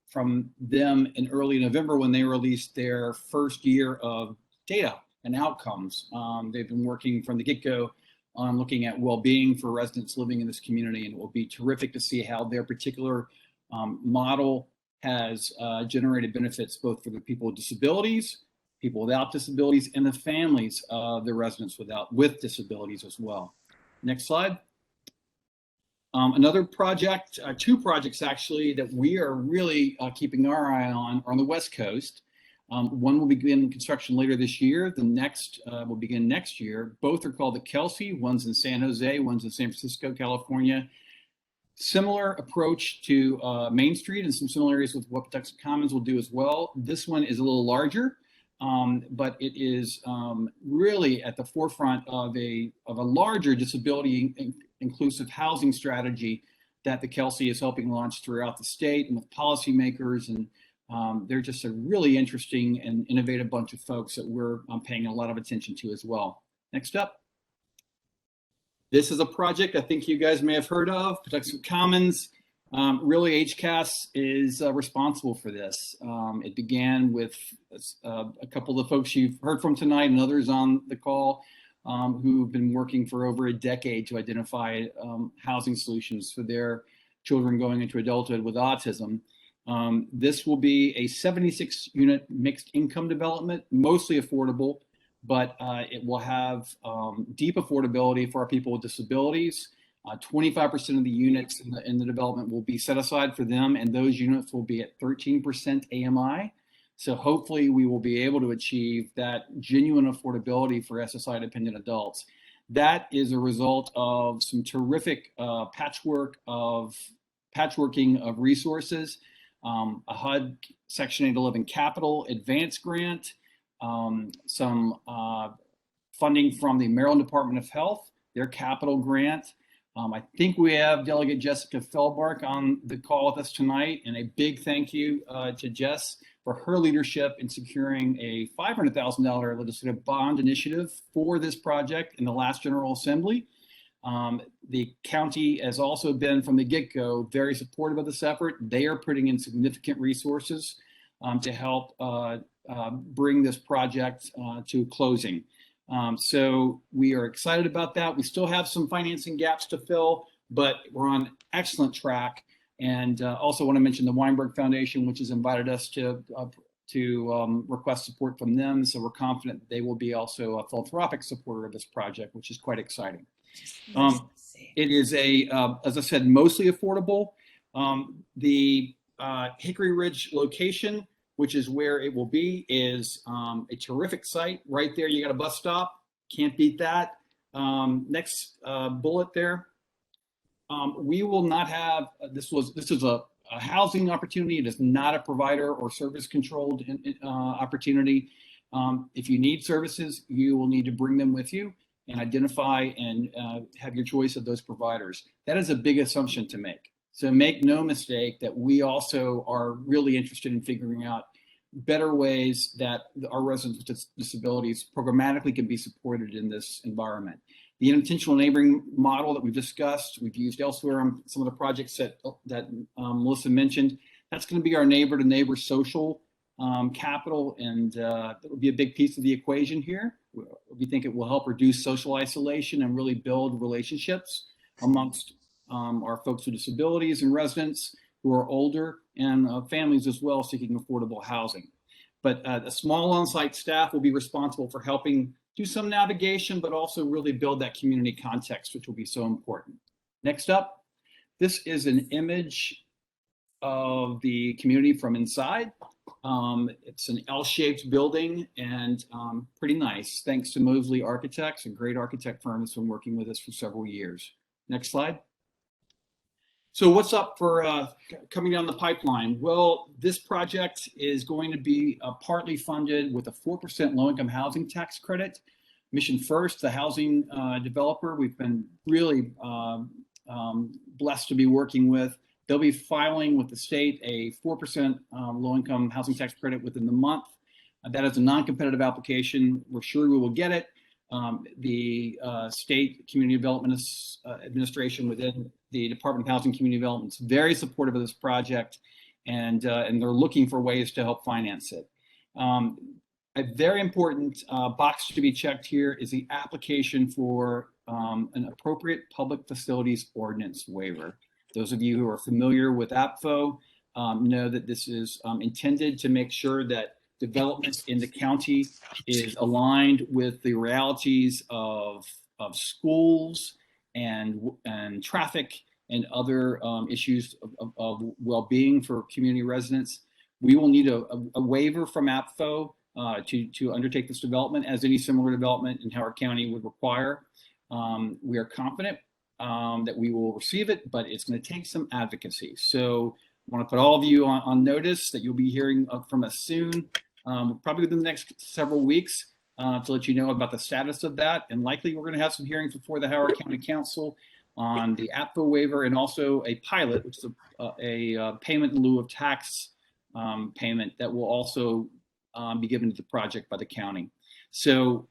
from them in early November when they released their first year of data and outcomes. They've been working from the get-go on looking at well-being for residents living in this community, and it will be terrific to see how their particular model has generated benefits both for the people with disabilities, people without disabilities, and the families of the residents with disabilities as well. Next slide. Another project, two projects actually, that we are really keeping our eye on are on the West Coast. One will begin construction later this year. The next will begin next year. Both are called the Kelsey. One's in San Jose, one's in San Francisco, California. Similar approach to Main Street and some similarities with what Patuxent Commons will do as well. This one is a little larger, but it is really at the forefront of a larger disability inclusive housing strategy that the Kelsey is helping launch throughout the state and with policymakers. And they're just a really interesting and innovative bunch of folks that we're paying a lot of attention to as well. Next up. This is a project I think you guys may have heard of, Patuxent Commons. Really, HCAS is responsible for this. It began with a couple of the folks you've heard from tonight and others on the call who've been working for over a decade to identify housing solutions for their children going into adulthood with autism. This will be a 76-unit mixed income development, mostly affordable, but it will have deep affordability for our people with disabilities. 25% of the units in the development will be set aside for them, and those units will be at 13% AMI. So hopefully we will be able to achieve that genuine affordability for SSI-dependent adults. That is a result of some terrific patchworking of resources, a HUD Section 811 capital advance grant, some funding from the Maryland Department of Health, their capital grant. I think we have Delegate Jessica Feldbark on the call with us tonight, and a big thank you to Jess for her leadership in securing a $500,000 legislative bond initiative for this project in the last General Assembly. The county has also been, from the get-go, very supportive of this effort. They are putting in significant resources to help bring this project to closing. So we are excited about that. We still have some financing gaps to fill, but we're on excellent track. And also want to mention the Weinberg Foundation, which has invited us to request support from them. So we're confident that they will be also a philanthropic supporter of this project, which is quite exciting. It is as I said, mostly affordable. The Hickory Ridge location, which is where it will be, is a terrific site. Right there, you got a bus stop. Can't beat that. Next bullet there. We will not have, this is a housing opportunity. It is not a provider or service controlled opportunity. If you need services, you will need to bring them with you and identify and have your choice of those providers. That is a big assumption to make. So make no mistake that we also are really interested in figuring out better ways that our residents with disabilities programmatically can be supported in this environment. The intentional neighboring model that we've discussed, we've used elsewhere on some of the projects that Melissa mentioned. That's going to be our neighbor-to-neighbor social capital, and that will be a big piece of the equation here. We think it will help reduce social isolation and really build relationships amongst our folks with disabilities and residents who are older, and families as well seeking affordable housing. But a small on-site staff will be responsible for helping do some navigation, but also really build that community context, which will be so important. Next up, this is an image of the community from inside. It's an L-shaped building and pretty nice, thanks to Mosley Architects, a great architect firm that's been working with us for several years. Next slide. So what's up for coming down the pipeline? Well, this project is going to be partly funded with a 4% low-income housing tax credit. Mission First, the housing developer, we've been really blessed to be working with. They'll be filing with the state a 4% low-income housing tax credit within the month. That is a non-competitive application. We're sure we will get it. The state community development administration within the Department of Housing and Community Development is very supportive of this project, and they're looking for ways to help finance it. A very important box to be checked here is the application for an appropriate public facilities ordinance waiver. Those of you who are familiar with APFO know that this is intended to make sure that development in the county is aligned with the realities of schools and traffic and other issues of well-being for community residents. We will need a waiver from APFO to undertake this development, as any similar development in Howard County would require. We are confident that we will receive it, but it's going to take some advocacy. So I want to put all of you on notice that you'll be hearing from us soon, probably within the next several weeks, to let you know about the status of that. And likely we're going to have some hearings before the Howard County Council on the APFO waiver, and also a pilot, which is a payment in lieu of tax payment that will also be given to the project by the county. So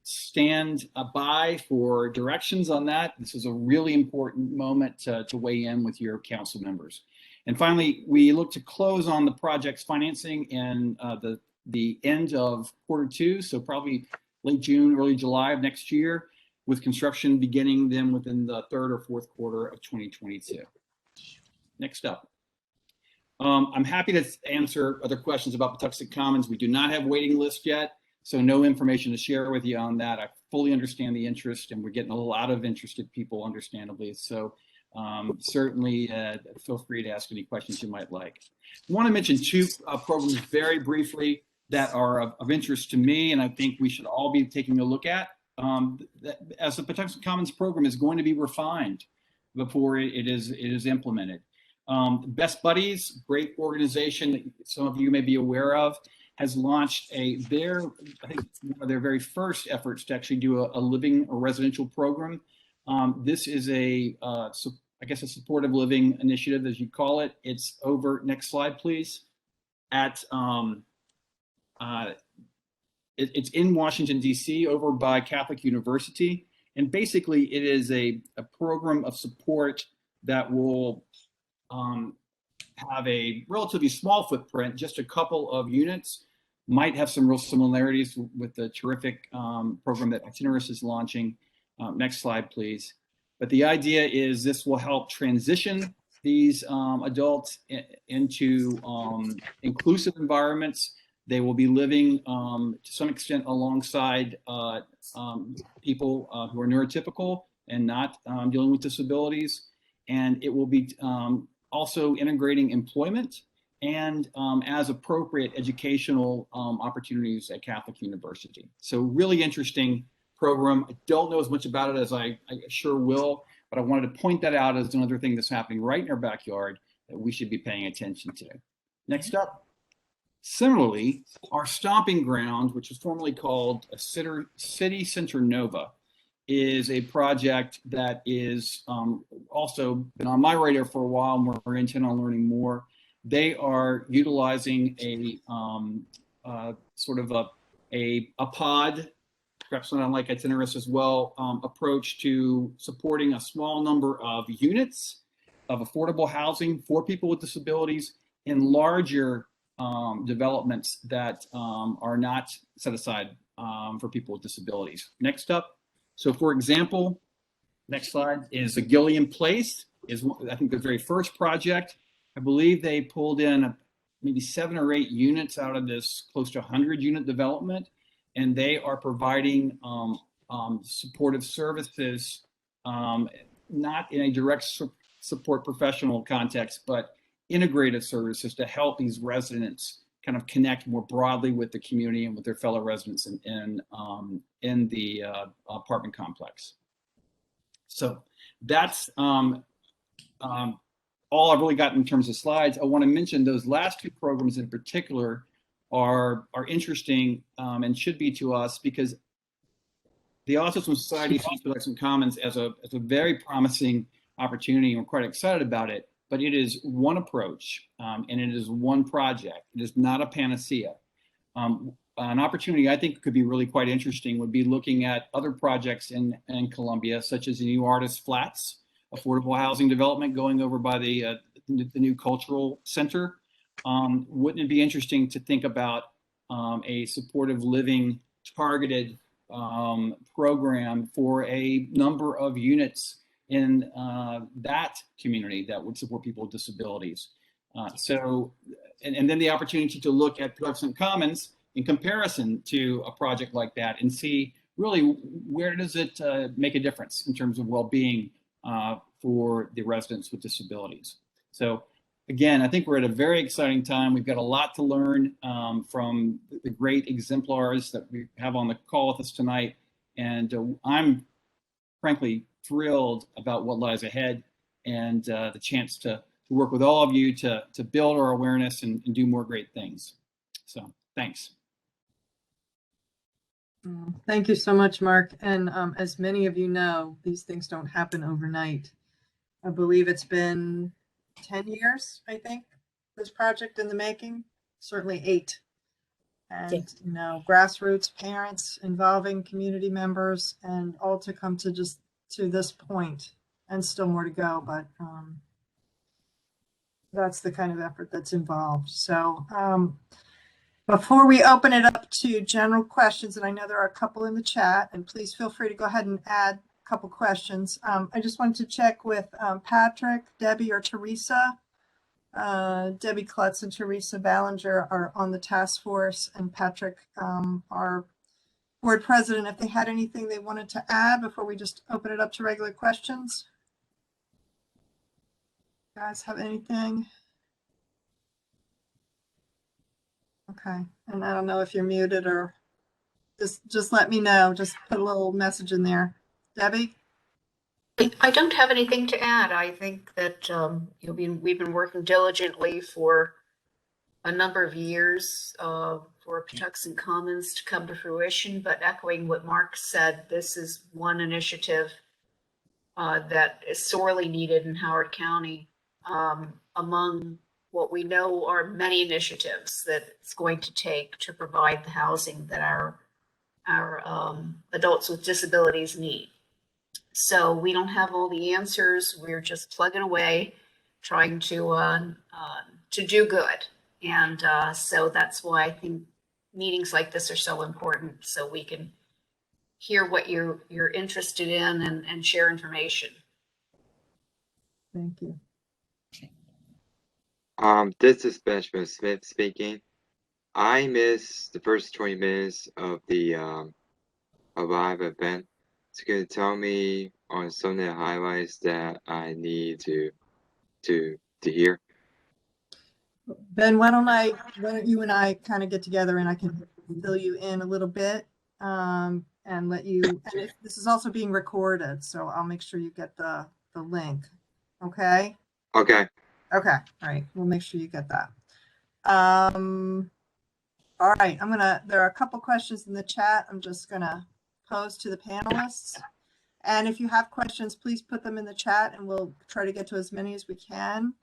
stand by for directions on that. This is a really important moment to weigh in with your council members. And finally, we look to close on the project's financing in the end of Q2, so probably late June, early July of next year, with construction beginning then within the third or fourth quarter of 2022. Next up. I'm happy to answer other questions about Patuxent Commons. We do not have waiting list yet, so no information to share with you on that. I fully understand the interest, and we're getting a lot of interested people, understandably. So certainly feel free to ask any questions you might like. I want to mention two programs very briefly that are of interest to me, and I think we should all be taking a look at. As the Patuxent Commons program is going to be refined before it is implemented. Best Buddies, great organization that some of you may be aware of, has launched I think one of their very first efforts to actually do a living or residential program. This is I guess a supportive living initiative, as you call it. It's over, next slide, please, at it's in Washington, D.C., over by Catholic University. And basically, it is a program of support that will have a relatively small footprint, just a couple of units, might have some real similarities with the terrific program that Itinerus is launching. Next slide, please. But the idea is this will help transition these adults into inclusive environments. They will be living to some extent alongside people who are neurotypical and not dealing with disabilities. And it will be also integrating employment and as appropriate educational opportunities at Catholic University. So really interesting program. I don't know as much about it as I sure will, but I wanted to point that out as another thing that's happening right in our backyard that we should be paying attention to. Next up. Similarly, our stomping ground, which was formerly called a City Center Nova, is a project that is also been on my radar for a while, and we're intent on learning more. They are utilizing a sort of a pod, perhaps not unlike Itinerus as well, approach to supporting a small number of units of affordable housing for people with disabilities in larger developments that are not set aside for people with disabilities. Next up. So for example, next slide is a Gilliam Place is I think the very first project. I believe they pulled in maybe 7 or 8 units out of this close to 100 unit development. And they are providing supportive services, not in a direct support professional context, but integrated services to help these residents kind of connect more broadly with the community and with their fellow residents in the apartment complex. So that's all I've really got in terms of slides. I want to mention those last 2 programs in particular are interesting and should be to us because the Autism Society sees Patuxent Commons as a very promising opportunity, and we're quite excited about it. But it is one approach and it is one project. It is not a panacea. An opportunity I think could be really quite interesting would be looking at other projects in Columbia, such as the new Artist Flats, affordable housing development going over by the new cultural center. Wouldn't it be interesting to think about a supportive living targeted program for a number of units in that community that would support people with disabilities? And then the opportunity to look at Patuxent Commons in comparison to a project like that and see really where does it make a difference in terms of well-being for the residents with disabilities. So again, I think we're at a very exciting time. We've got a lot to learn from the great exemplars that we have on the call with us tonight. And I'm frankly thrilled about what lies ahead and the chance to work with all of you to build our awareness and do more great things. So thanks. Thank you so much, Mark. And as many of you know, these things don't happen overnight. I believe it's been 10 years, I think, this project in the making, certainly 8. And, you know, grassroots, parents, involving community members, and all to come to just to this point, and still more to go. But that's the kind of effort that's involved. So before we open it up to general questions, and I know there are a couple in the chat, and please feel free to go ahead and add a couple questions. I just wanted to check with Patrick, Debbie, or Teresa. Debbie Klutz and Teresa Ballinger are on the task force, and Patrick, our board president, if they had anything they wanted to add before we just open it up to regular questions. You guys have anything? Okay, and I don't know if you're muted or just let me know. Just put a little message in there. Debbie? I don't have anything to add. I think that we've been working diligently for a number of years for Patuxent Commons to come to fruition, but echoing what Mark said, this is one initiative that is sorely needed in Howard County among what we know are many initiatives that it's going to take to provide the housing that our adults with disabilities need. So we don't have all the answers. We're just plugging away, trying to do good. And so that's why I think meetings like this are so important, so we can hear what you're interested in and share information. Thank you. This is Benjamin Smith speaking. I missed the first 20 minutes of the live event. So can you tell me on some of the highlights that I need to hear? Ben, why don't you and I kind of get together and I can fill you in a little bit, and let you, and this is also being recorded, so I'll make sure you get the link. Okay? Okay. Okay, all right, we'll make sure you get that. All right, there are a couple questions in the chat. I'm just gonna pose to the panelists. And if you have questions, please put them in the chat and we'll try to get to as many as we can.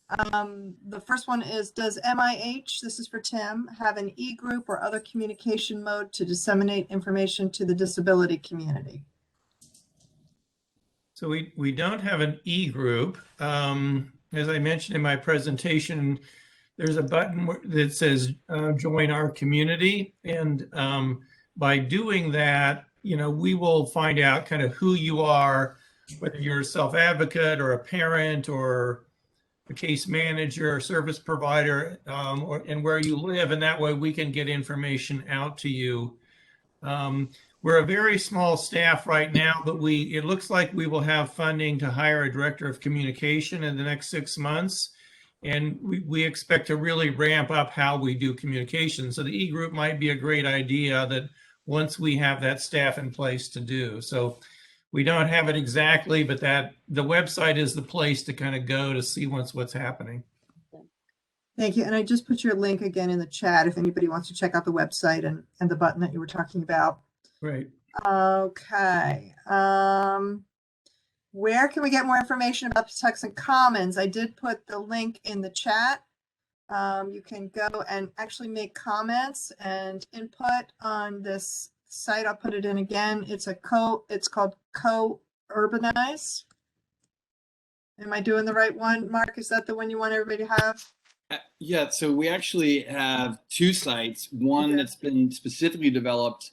The first one is, does MIH, this is for Tim, have an e-group or other communication mode to disseminate information to the disability community? So we don't have an e-group. As I mentioned in my presentation, there's a button that says join our community. And by doing that, we will find out kind of who you are, whether you're a self-advocate or a parent or a case manager or service provider, and where you live. And that way we can get information out to you. We're a very small staff right now, but it looks like we will have funding to hire a director of communication in the next 6 months. And we expect to really ramp up how we do communication. So the e-group might be a great idea that once we have that staff in place to do. So we don't have it exactly, but the website is the place to kind of go to see what's happening. Thank you. And I just put your link again in the chat if anybody wants to check out the website and the button that you were talking about. Great. Okay. Where can we get more information about Patuxent Commons? I did put the link in the chat. You can go and actually make comments and input on this site. I'll put it in again. It's called Co-Urbanize. Am I doing the right one, Mark? Is that the one you want everybody to have? Yeah, so we actually have 2 sites. One that's been specifically developed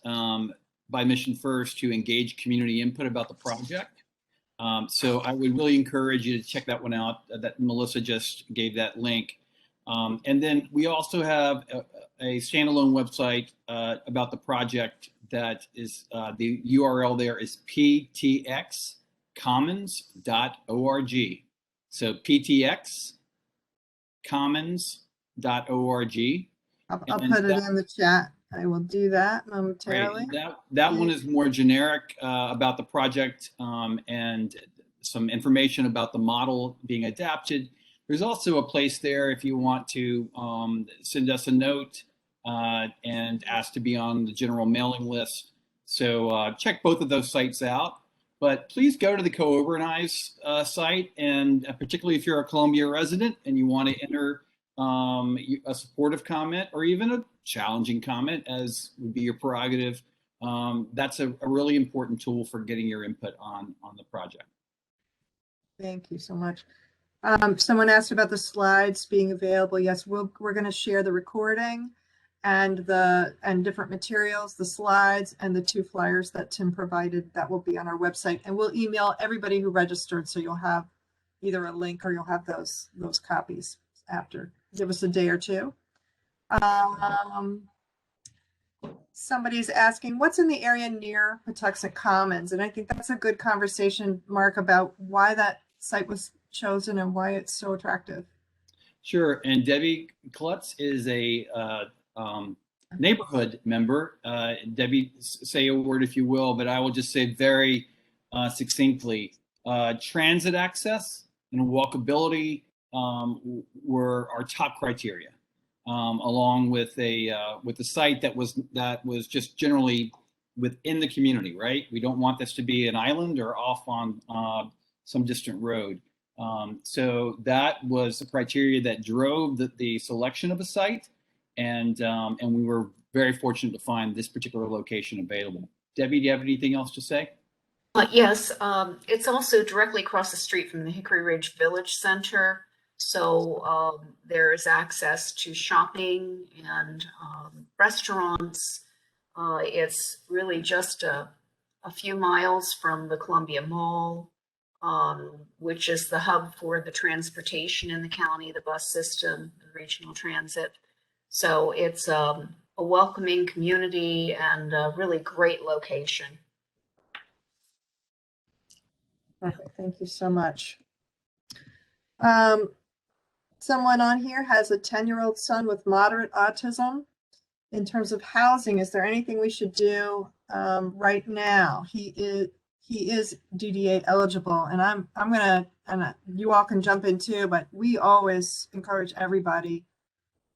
by Mission First to engage community input about the project. So I would really encourage you to check that one out. That Melissa just gave that link. And then we also have a standalone website about the project that is, the URL there is ptxcommons.org. So ptxcommons.org. I'll put it in the chat. I will do that momentarily. Right. That one is more generic about the project and some information about the model being adapted. There's also a place there if you want to send us a note and ask to be on the general mailing list. So check both of those sites out. But please go to the Co-Urbanize site, and particularly if you're a Columbia resident and you want to enter a supportive comment or even a challenging comment, as would be your prerogative, that's a really important tool for getting your input on the project. Thank you so much. Someone asked about the slides being available. Yes, we're going to share the recording and different materials, the slides and the 2 flyers that Tim provided that will be on our website, and we'll email everybody who registered, so you'll have either a link or you'll have those copies after. Give us a day or 2. Somebody's asking what's in the area near Patuxent Commons, and I think that's a good conversation, Mark, about why that site was chosen and why it's so attractive. Sure, and Debbie Klutz is a neighborhood member. Debbie, say a word if you will, but I will just say very succinctly, transit access and walkability were our top criteria, along with a site that was just generally within the community, right? We don't want this to be an island or off on some distant road. So that was the criteria that drove the selection of a site, and we were very fortunate to find this particular location available. Debbie, do you have anything else to say? Yes, it's also directly across the street from the Hickory Ridge Village Center. So there is access to shopping and restaurants. It's really just a few miles from the Columbia Mall. which is the hub for the transportation in the county, the bus system, the regional transit. So it's a welcoming community and a really great location. Perfect. Thank you so much. Someone on here has a 10-year-old son with moderate autism. In terms of housing, is there anything we should do right now? He is DDA eligible, and I'm gonna, and you all can jump in too, but we always encourage everybody.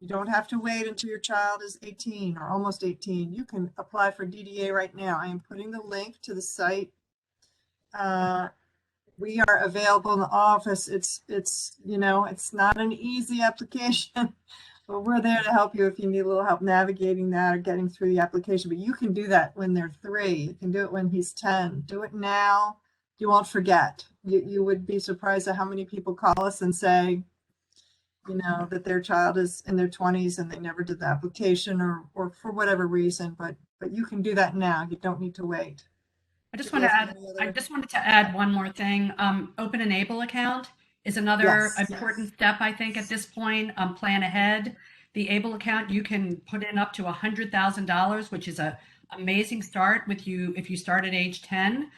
You don't have to wait until your child is 18 or almost 18. You can apply for DDA right now. I am putting the link to the site. We are available in the office. It's you know, it's not an easy application, but we're there to help you if you need a little help navigating that or getting through the application. But you can do that when they're 3. You can do it when he's 10. Do it now. You won't forget. You would be surprised at how many people call us and say, you know, that their child is in their 20s and they never did the application or for whatever reason. But you can do that now. You don't need to wait. I just Did want you to have add, any I other- just wanted to add one more thing. Open an ABLE account is another Yes, important yes. step, I think, at this point. Plan ahead. The ABLE account, you can put in up to $100,000, which is an amazing start with you if you start at age 10.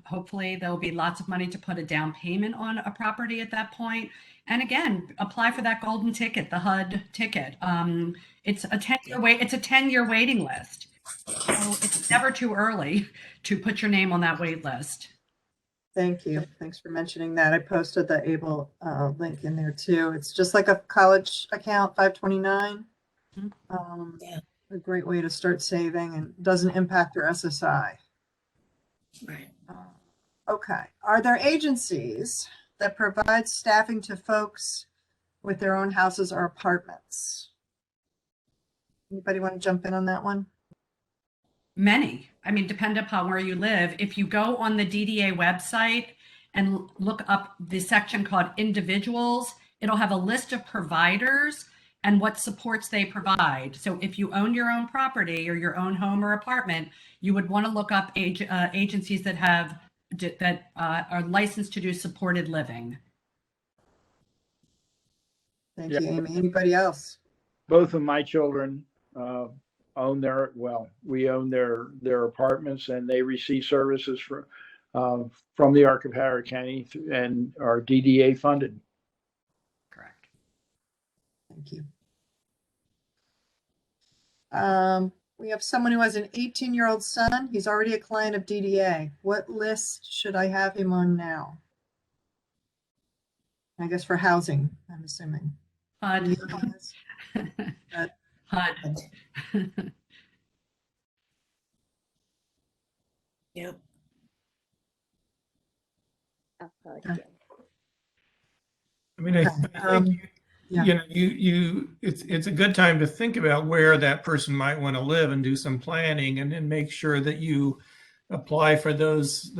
Hopefully there'll be lots of money to put a down payment on a property at that point. And again, apply for that golden ticket, the HUD ticket. It's a 10-year waiting list. So it's never too early to put your name on that wait list. Thank you. Thanks for mentioning that. I posted the ABLE link in there too. It's just like a college account, 529. Yeah. A great way to start saving and doesn't impact your SSI. Right. Okay. Are there agencies that provide staffing to folks with their own houses or apartments? Anybody want to jump in on that one? Many. I mean, depend upon where you live. If you go on the DDA website and look up the section called individuals, it'll have a list of providers and what supports they provide. So if you own your own property or your own home or apartment, you would want to look up agencies that have are licensed to do supported living. Thank Yeah. you, Amy. Anybody else? Both of my children own we own their apartments, and they receive services from the Arc of Howard County and are DDA funded. Correct. Thank you. We have someone who has an 18-year-old son. He's already a client of DDA. What list should I have him on now? I guess for housing, I'm assuming. HUD. HUD. Yep. I mean, I think yeah. you know, it's a good time to think about where that person might want to live and do some planning, and then make sure that you apply for those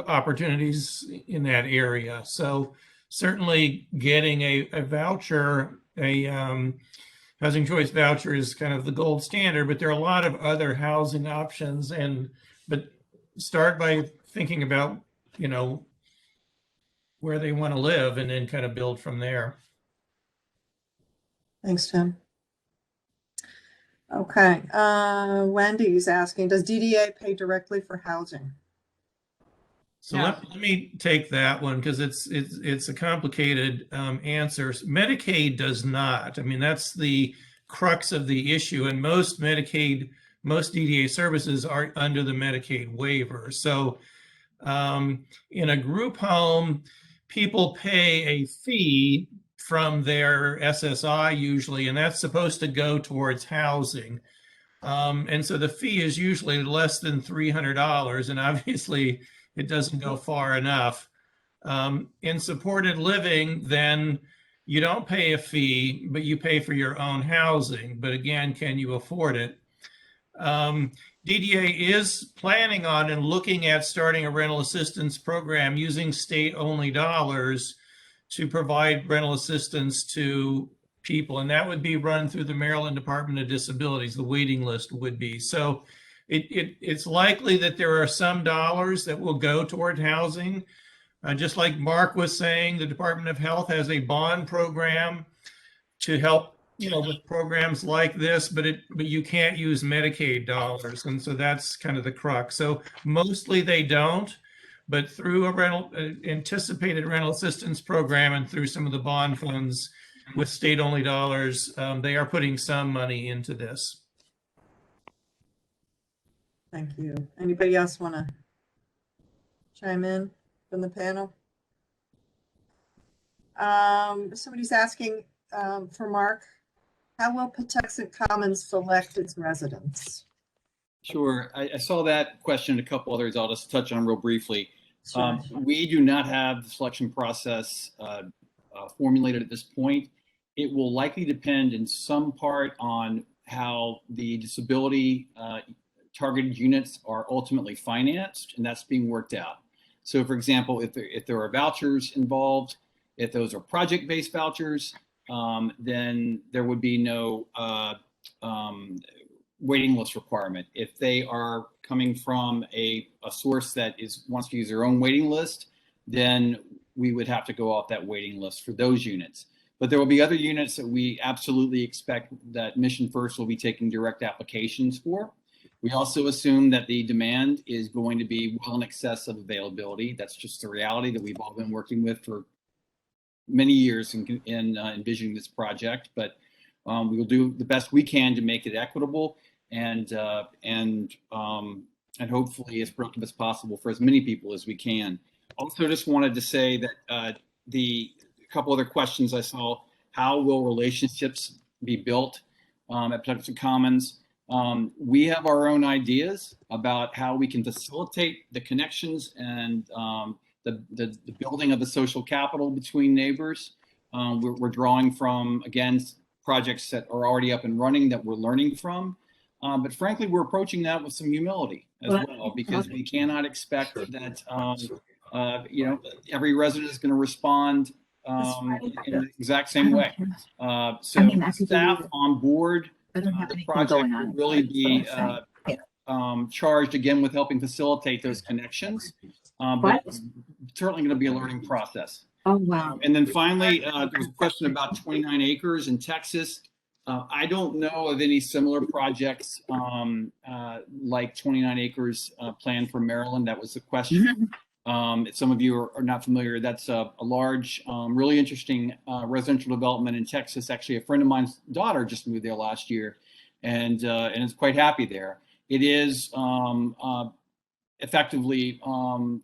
opportunities in that area. So certainly getting a voucher, a housing choice voucher is kind of the gold standard, but there are a lot of other housing options. But start by thinking about, you know, where they want to live and then kind of build from there. Thanks, Tim. Okay. Wendy's asking, does DDA pay directly for housing? So No. let me take that one because it's a complicated answer. Medicaid does not. I mean, that's the crux of the issue, and most DDA services are under the Medicaid waiver. So in a group home, people pay a fee from their SSI usually, and that's supposed to go towards housing. And so the fee is usually less than $300, and obviously it doesn't go far enough. In supported living, then you don't pay a fee, but you pay for your own housing. But again, can you afford it? DDA is planning on and looking at starting a rental assistance program using state-only dollars to provide rental assistance to people. And that would be run through the Maryland Department of Disabilities. The waiting list would be. So it's likely that there are some dollars that will go toward housing, Just like Mark was saying, the Department of Health has a bond program to help, with programs like this, but you can't use Medicaid dollars, and so that's kind of the crux. So mostly they don't, but through a anticipated rental assistance program and through some of the bond funds with state-only dollars, they are putting some money into this. Thank you. Anybody else want to chime in from the panel? Somebody's asking for Mark, how will Patuxent Commons select its residents? Sure. I saw that question and a couple others I'll just touch on real briefly. Sure. We do not have the selection process formulated at this point. It will likely depend in some part on how the disability targeted units are ultimately financed, and that's being worked out. So for example, if there are vouchers involved, if those are project-based vouchers, then there would be no waiting list requirement. If they are coming from a source that wants to use their own waiting list, then we would have to go off that waiting list for those units. But there will be other units that we absolutely expect that Mission First will be taking direct applications for. We also assume that the demand is going to be well in excess of availability. That's just the reality that we've all been working with for many years in envisioning this project. But we will do the best we can to make it equitable and hopefully as productive as possible for as many people as we can. Also, just wanted to say that a couple other questions I saw: how will relationships be built at Patuxent Commons? We have our own ideas about how we can facilitate the connections and the building of the social capital between neighbors. We're drawing from, again, projects that are already up and running that we're learning from. But frankly, we're approaching that with some humility as well, because we cannot expect that every resident is going to respond in the exact same way. So staff on board the project will really be charged again with helping facilitate those connections. But it's certainly going to be a learning process. Oh, wow. And then finally, there was a question about 29 acres in Texas. I don't know of any similar projects like 29 acres planned for Maryland. That was the question. Some of you are not familiar. That's a large, really interesting residential development in Texas. Actually, a friend of mine's daughter just moved there last year, and is quite happy there. It is effectively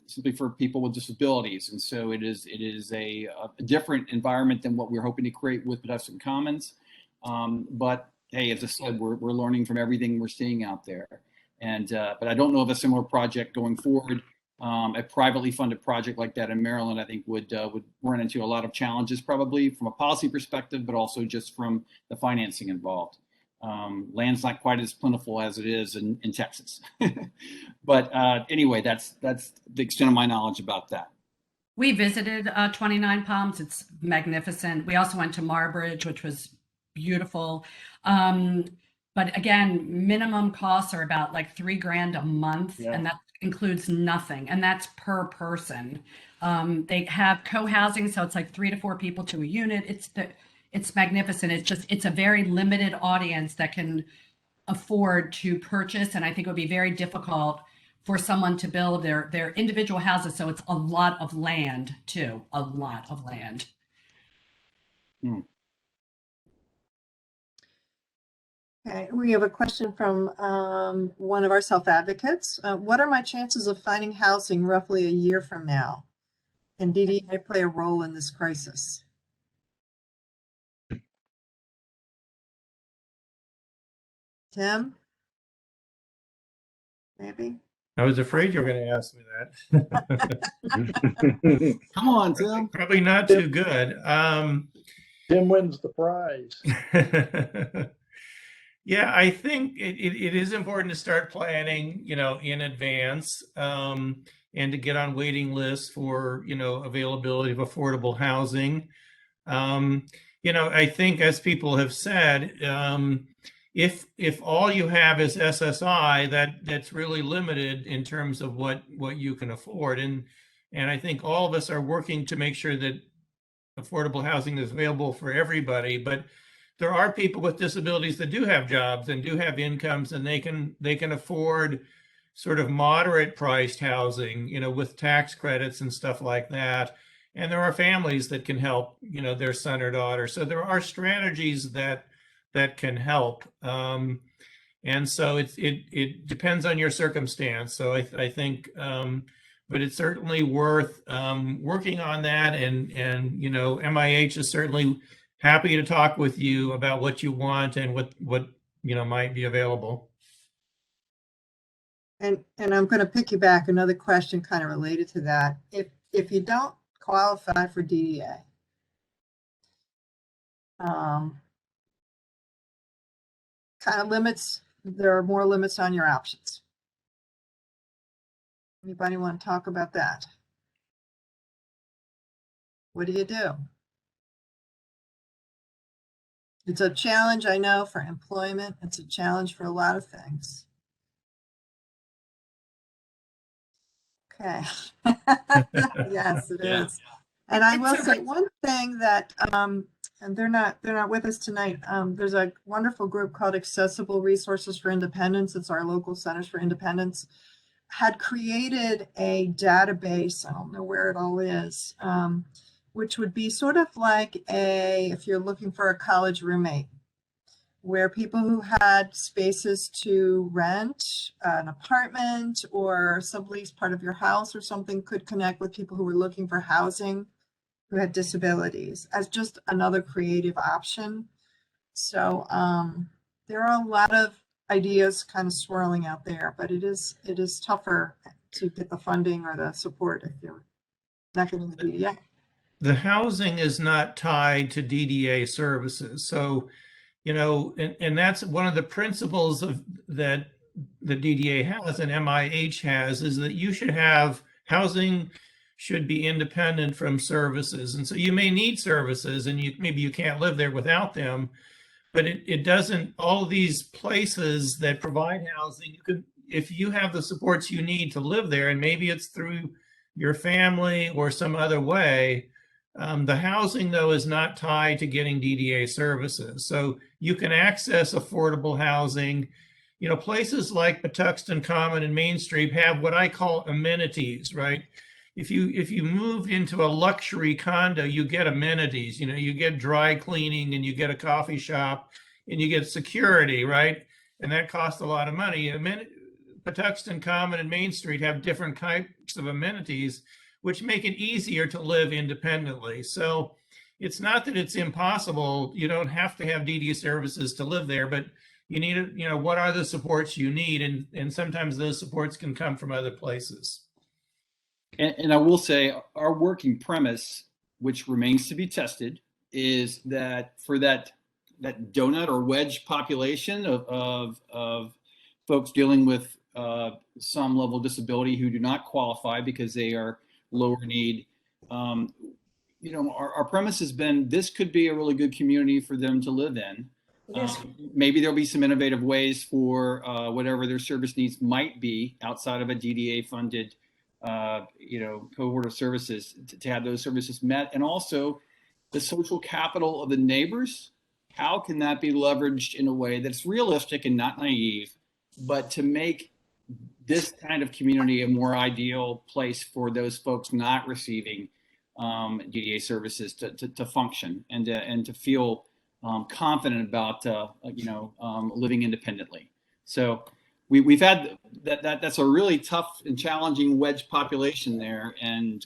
simply for people with disabilities, and so it is a different environment than what we're hoping to create with Patuxent Commons. But hey, as I said, we're learning from everything we're seeing out there, and but I don't know of a similar project going forward. A privately funded project like that in Maryland, I think, would run into a lot of challenges, probably from a policy perspective, but also just from the financing involved. Land's not quite as plentiful as it is in Texas. But anyway, that's the extent of my knowledge about that. We visited 29 Palms. It's magnificent. We also went to Marbridge, which was beautiful. But again, minimum costs are about like $3,000 a month, and that includes nothing, and that's per person. They have co-housing, so it's like 3 to 4 people to a unit. It's magnificent. It's a very limited audience that can afford to purchase, and I think it would be very difficult for someone to build their individual houses. So it's a lot of land too, a lot of land. Okay, we have a question from one of our self-advocates. What are my chances of finding housing roughly a year from now? Can DDA play a role in this crisis? Tim? Maybe? I was afraid you were going to ask me that. Come on, Tim. Probably not too good. Tim wins the prize. Yeah, I think it is important to start planning, in advance, and to get on waiting lists for, availability of affordable housing. I think, as people have said, if all you have is SSI, that's really limited in terms of what you can afford. And And I think all of us are working to make sure that affordable housing is available for everybody. But there are people with disabilities that do have jobs and do have incomes, and they can afford sort of moderate priced housing, you know, with tax credits and stuff like that. And there are families that can help, you know, their son or daughter. So there are strategies that can help. And so it depends on your circumstance. So I think, but it's certainly worth working on that. And you know, MIH is certainly happy to talk with you about what you want and what you know might be available. And I'm going to pick you back another question kind of related to that. If you don't qualify for DDA, kind of limits, there are more limits on your options. Anybody want to talk about that? What do you do? It's a challenge, I know, for employment. It's a challenge for a lot of things. Okay. Yes, it Yeah. is. And I It's will a say one thing that, and they're not with us tonight. There's a wonderful group called Accessible Resources for Independence. It's our local Centers for Independence, had created a database. I don't know where it all is, which would be sort of like if you're looking for a college roommate, where people who had spaces to rent an apartment or sublease part of your house or something could connect with people who were looking for housing who had disabilities as just another creative option. So there are a lot of ideas kind of swirling out there, but it is tougher to get the funding or the support if you're not getting the DDA. The housing is not tied to DDA services. So, you know, and that's one of the principles of that the DDA has and MIH has, is that you should have housing should be independent from services. And so you may need services and maybe you can't live there without them, but it doesn't, all of these places that provide housing, you could, if you have the supports you need to live there, and maybe it's through your family or some other way, the housing, though, is not tied to getting DDA services. So you can access affordable housing. You know, places like Patuxent Commons and Main Street have what I call amenities, right? If you move into a luxury condo, you get amenities. You know, you get dry cleaning and you get a coffee shop and you get security, right? And that costs a lot of money. Patuxent Commons and Main Street have different types of amenities, which make it easier to live independently. So it's not that it's impossible. You don't have to have DDA services to live there, but you need, you know, what are the supports you need? And sometimes those supports can come from other places. And I will say our working premise, which remains to be tested, is that for that donut or wedge population of folks dealing with some level of disability who do not qualify because they are lower need, you know, our premise has been this could be a really good community for them to live in. Yes. Maybe there'll be some innovative ways for whatever their service needs might be outside of a DDA funded you know, cohort of services to have those services met. And also the social capital of the neighbors, how can that be leveraged in a way that's realistic and not naive, but to make this kind of community a more ideal place for those folks not receiving DDA services to function and to feel confident about you know, living independently. So we've had that's a really tough and challenging wedge population there, and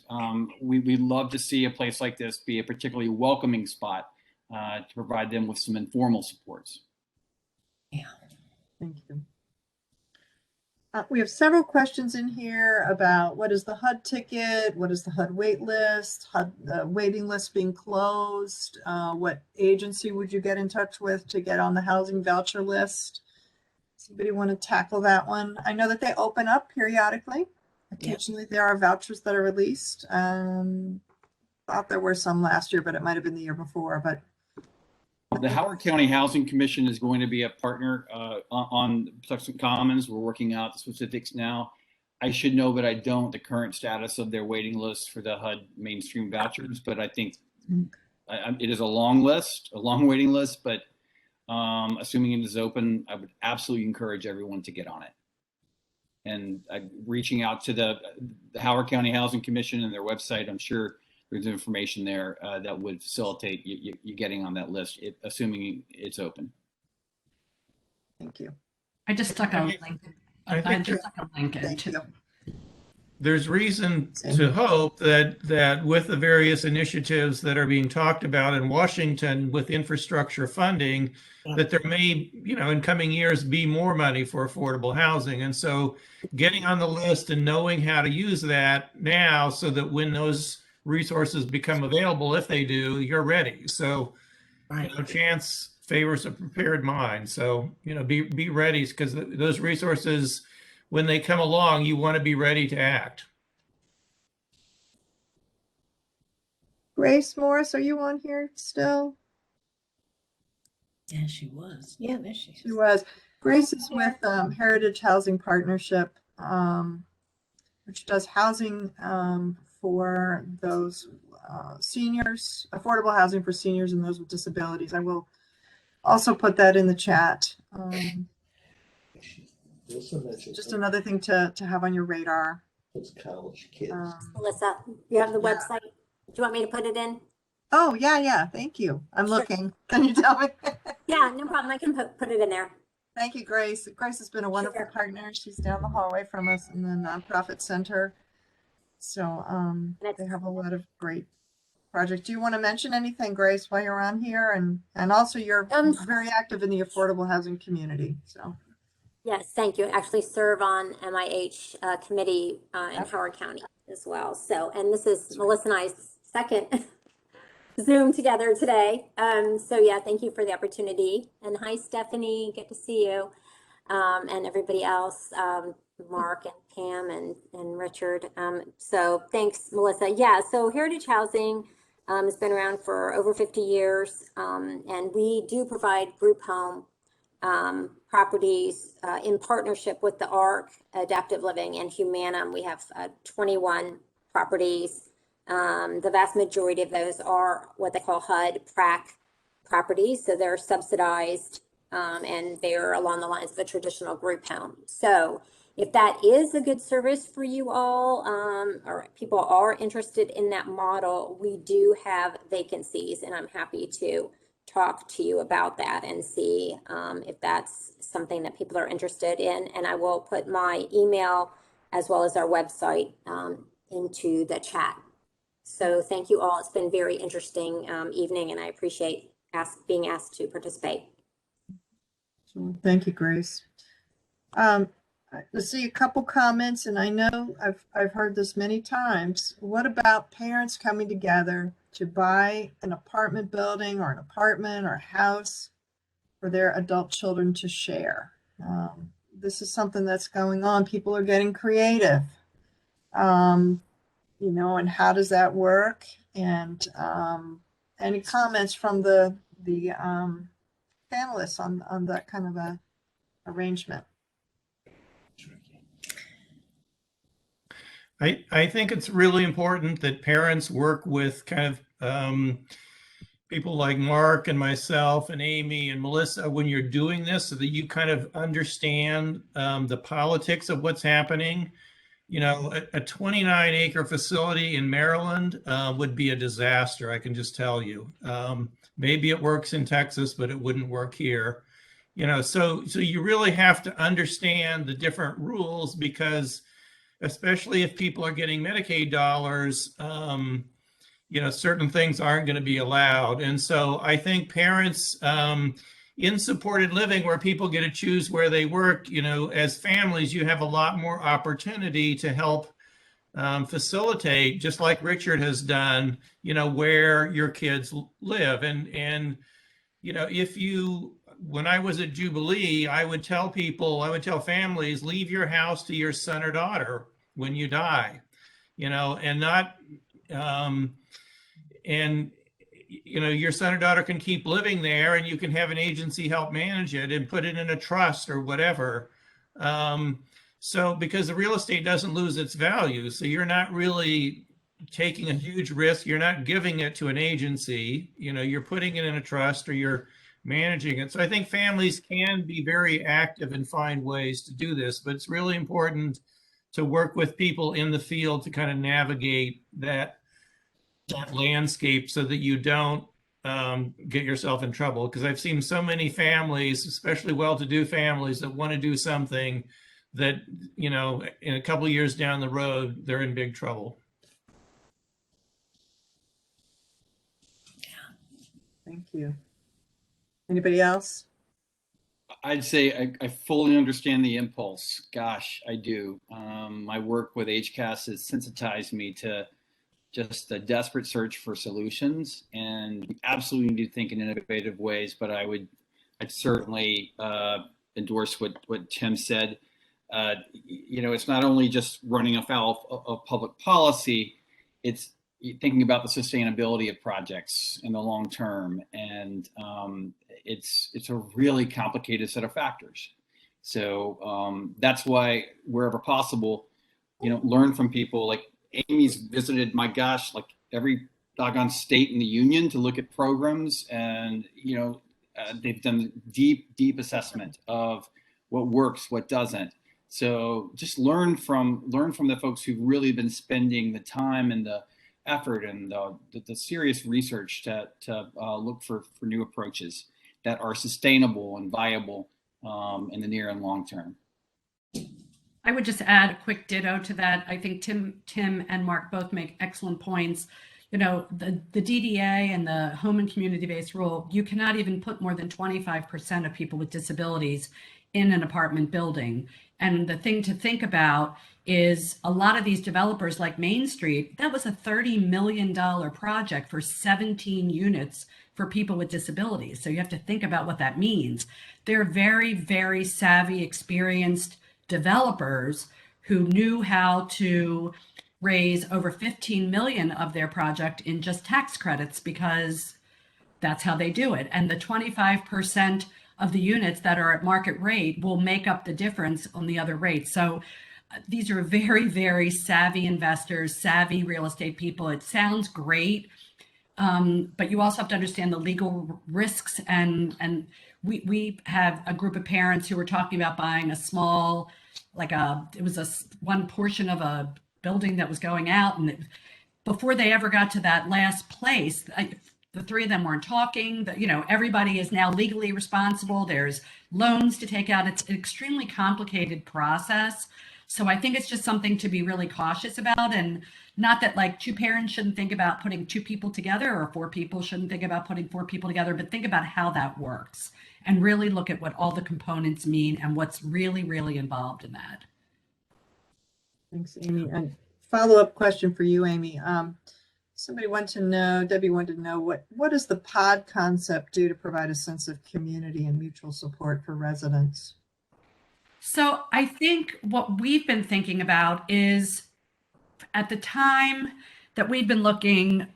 we'd love to see a place like this be a particularly welcoming spot to provide them with some informal supports. Yeah. Thank you. We have several questions in here about what is the HUD ticket, what is the HUD wait list, HUD waiting list being closed, what agency would you get in touch with to get on the housing voucher list? Somebody want to tackle that one? I know that they open up periodically. Occasionally there are vouchers that are released. Thought there were some last year, but it might have been the year before. But the Howard County Housing Commission is going to be a partner on Patuxent Commons. We're working out the specifics now. I should know, but I don't, the current status of their waiting list for the HUD mainstream vouchers, but I think it is a long list, a long waiting list, but assuming it is open, I would absolutely encourage everyone to get on it. And reaching out to the Howard County Housing Commission and their website, I'm sure there's information there that would facilitate you getting on that list, assuming it's open. Thank you. I just stuck a link. I think Thank you. there's reason to hope that with the various initiatives that are being talked about in Washington with infrastructure funding, that there may, in coming years, be more money for affordable housing. And so getting on the list and knowing how to use that now so that when those resources become available, if they do, you're ready. So, chance favors a prepared mind. So, be ready, because those resources, when they come along, you want to be ready to act. Grace Morris, are you on here still? Yeah, she was. Yeah, there she is. She was. Grace is with Heritage Housing Partnership, which does housing for those seniors, affordable housing for seniors and those with disabilities. I will also put that in the chat. Just another thing to have on your radar. Those college kids. Melissa, you have the Yeah. website? Do you want me to put it in? Oh, yeah. Thank you. I'm looking. Can you tell me? Yeah, no problem. I can put it in there. Thank you, Grace. Grace has been a wonderful partner. She's down the hallway from us in the nonprofit center. So they have a lot of great projects. Do you want to mention anything, Grace, while you're on here? And also you're very active in the affordable housing community. So Yes, thank you. I actually serve on MIH committee in Howard County as well. So, and this is Melissa and I's second Zoom together today. So yeah, thank you for the opportunity. And hi, Stephanie, good to see you. And everybody else, Mark and Pam and Richard. So thanks, Melissa. Yeah, so Heritage Housing has been around for over 50 years. And we do provide group home properties in partnership with the ARC, Adaptive Living, and Humanum. We have 21 properties. The vast majority of those are what they call HUD PRAC properties. So they're subsidized and they're along the lines of a traditional group home. So if that is a good service for you all, or people are interested in that model, we do have vacancies, and I'm happy to talk to you about that and see if that's something that people are interested in. And I will put my email as well as our website into the chat. So thank you all. It's been very interesting evening, and I appreciate being asked to participate. thank you, Grace. Let's see a couple comments, and I know I've heard this many times. What about parents coming together to buy an apartment building or an apartment or house for their adult children to share? This is something that's going on. People are getting creative, and how does that work? And any comments from the panelists on that kind of a arrangement? I think it's really important that parents work with kind of people like Mark and myself and Amy and Melissa when you're doing this, so that you kind of understand the politics of what's happening. A 29-acre facility in Maryland would be a disaster, I can just tell you. Maybe it works in Texas, but it wouldn't work here. So you really have to understand the different rules, because especially if people are getting Medicaid dollars, certain things aren't going to be allowed. And so I think parents in supported living, where people get to choose where they work, as families, you have a lot more opportunity to help facilitate, just like Richard has done, where your kids live. And when I was at Jubilee, I would tell families, leave your house to your son or daughter when you die, and not, your son or daughter can keep living there, and you can have an agency help manage it and put it in a trust or whatever. So because the real estate doesn't lose its value, so you're not really taking a huge risk. You're not giving it to an agency. You're putting it in a trust or you're managing it. So I think families can be very active and find ways to do this, but it's really important to work with people in the field to kind of navigate that landscape so that you don't get yourself in trouble. Because I've seen so many families, especially well-to-do families, that want to do something that, in a couple of years down the road, they're in big trouble. Thank you. Anybody else? I'd say I fully understand the impulse. Gosh, I do. My work with HCAS has sensitized me to just a desperate search for solutions, and we absolutely need to think in innovative ways. But I'd certainly endorse what Tim said. It's not only just running afoul of public policy; it's thinking about the sustainability of projects in the long term, and it's a really complicated set of factors. So that's why wherever possible, learn from people. Like Amy's visited, my gosh, like every doggone state in the union to look at programs, and they've done deep assessment of what works, what doesn't. So just learn from the folks who've really been spending the time and the effort and the serious research to look for new approaches that are sustainable and viable in the near and long term. I would just add a quick ditto to that. I think Tim and Mark both make excellent points. The DDA and the home and community-based rule, you cannot even put more than 25% of people with disabilities in an apartment building. And the thing to think about is a lot of these developers like Main Street, that was a $30 million project for 17 units for people with disabilities. So you have to think about what that means. They're very, very savvy, experienced developers who knew how to raise over 15 million of their project in just tax credits, because that's how they do it. And the 25% of the units that are at market rate will make up the difference on the other rates. So these are very, very savvy investors, savvy real estate people. It sounds great, but you also have to understand the legal risks. And we have a group of parents who were talking about buying a small, it was one portion of a building that was going out. And before they ever got to that last place, the three of them weren't talking. Everybody is now legally responsible. There's loans to take out. It's an extremely complicated process. So I think it's just something to be really cautious about, and not that two parents shouldn't think about putting two people together, or four people shouldn't think about putting four people together, but think about how that works and really look at what all the components mean and what's really, really involved in that. Thanks, Amy. And follow-up question for you, Amy. Debbie wanted to know what does the pod concept do to provide a sense of community and mutual support for residents? So I think what we've been thinking about is, at the time that we've been looking,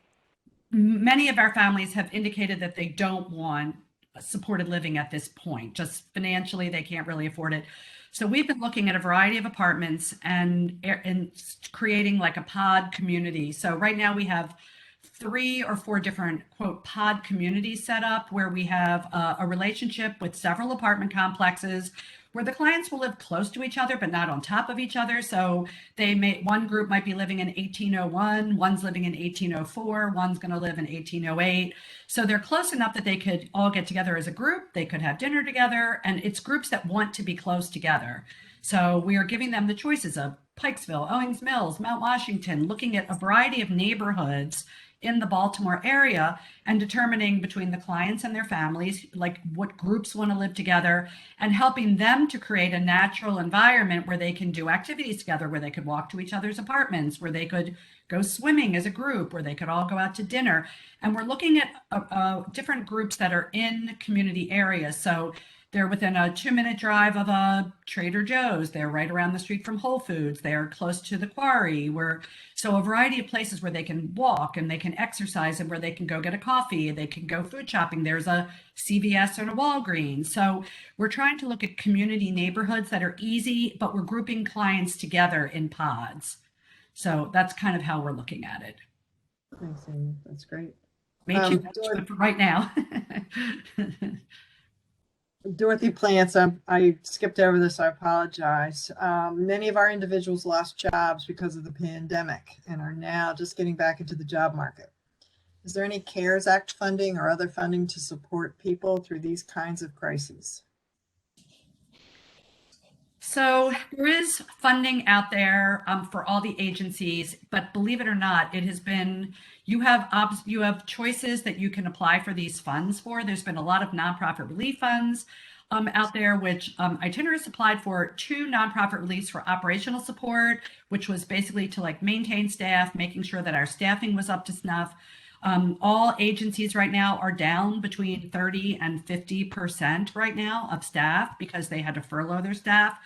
many of our families have indicated that they don't want supported living at this point. Just financially, they can't really afford it. So we've been looking at a variety of apartments and creating a pod community. So right now we have 3 or 4 different, quote, pod communities set up, where we have a relationship with several apartment complexes where the clients will live close to each other, but not on top of each other. So one group might be living in 1801, one's living in 1804, one's going to live in 1808. So they're close enough that they could all get together as a group. They could have dinner together, and it's groups that want to be close together. So we are giving them the choices of Pikesville, Owings Mills, Mount Washington, looking at a variety of neighborhoods in the Baltimore area and determining between the clients and their families, what groups want to live together, and helping them to create a natural environment where they can do activities together, where they could walk to each other's apartments, where they could go swimming as a group, where they could all go out to dinner. And we're looking at different groups that are in community areas. So They're within a 2-minute drive of a Trader Joe's. They're right around the street from Whole Foods. They're close to the quarry. So a variety of places where they can walk and they can exercise and where they can go get a coffee. They can go food shopping. There's a CVS and a Walgreens. So we're trying to look at community neighborhoods that are easy, but we're grouping clients together in pods. So that's kind of how we're looking at it. Thanks, Amy. That's great. Made too much, but for right now. Dorothy Plants, I skipped over this, I apologize. Many of our individuals lost jobs because of the pandemic and are now just getting back into the job market. Is there any CARES Act funding or other funding to support people through these kinds of crises? So there is funding out there for all the agencies, but believe it or not, it has been, you have choices that you can apply for these funds for. There's been a lot of nonprofit relief funds out there, which Itinerants applied for 2 nonprofit reliefs for operational support, which was basically to like maintain staff, making sure that our staffing was up to snuff. All agencies right now are down between 30 and 50% right now of staff because they had to furlough their staff.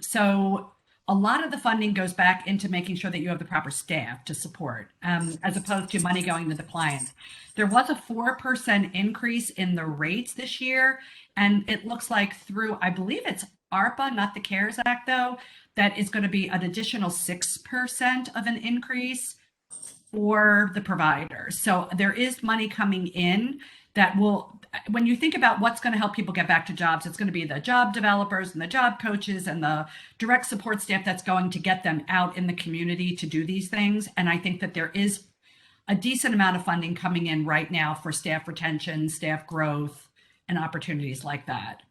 So a lot of the funding goes back into making sure that you have the proper staff to support, as opposed to money going to the client. There was a 4% increase in the rates this year, and it looks like through, I believe it's ARPA, not the CARES Act though, that is going to be an additional 6% of an increase for the providers. So there is money coming in that will, when you think about what's going to help people get back to jobs, it's going to be the job developers and the job coaches and the direct support staff that's going to get them out in the community to do these things. And I think that there is a decent amount of funding coming in right now for staff retention, staff growth, and opportunities like that.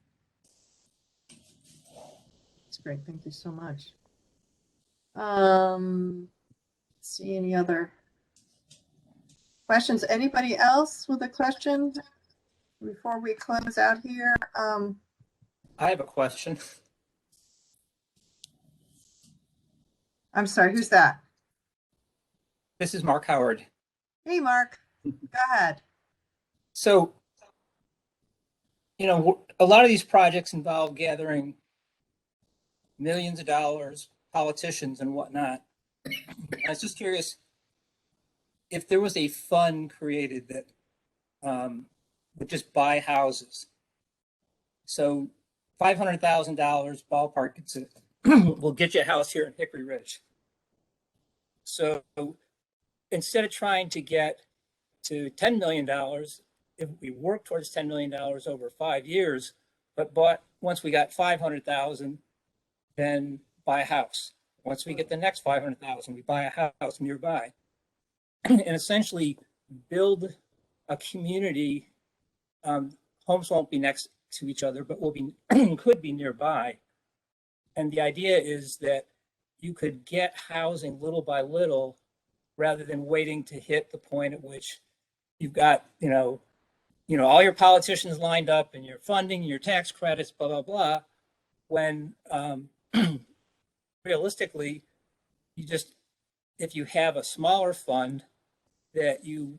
That's great. Thank you so much. See any other questions? Anybody else with a question before we close out here? I have a question. I'm sorry, who's that? This is Mark Howard. Hey, Mark, go ahead. So, you know, a lot of these projects involve gathering millions of dollars, politicians and whatnot. I was just curious if there was a fund created that would just buy houses. So $500,000 ballpark will get you a house here in Hickory Ridge. So instead of trying to get to $10 million, if we work towards $10 million over 5 years, but bought, once we got 500,000, then buy a house. Once we get the next 500,000, we buy a house nearby. And essentially build a community. Homes won't be next to each other, but will be could be nearby. And the idea is that you could get housing little by little, rather than waiting to hit the point at which you've got, you know, all your politicians lined up and your funding, your tax credits, blah blah blah. When realistically, you just, if you have a smaller fund, that you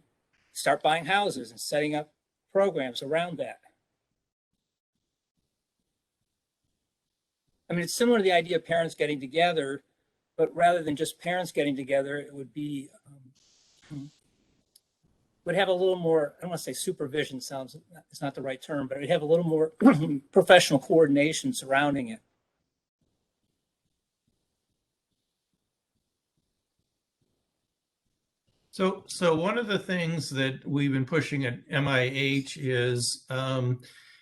start buying houses and setting up programs around that. I mean, it's similar to the idea of parents getting together, but rather than just parents getting together, it would be, would have a little more, I don't want to say supervision, sounds, it's not the right term, but it would have a little more professional coordination surrounding it. So one of the things that we've been pushing at MIH is,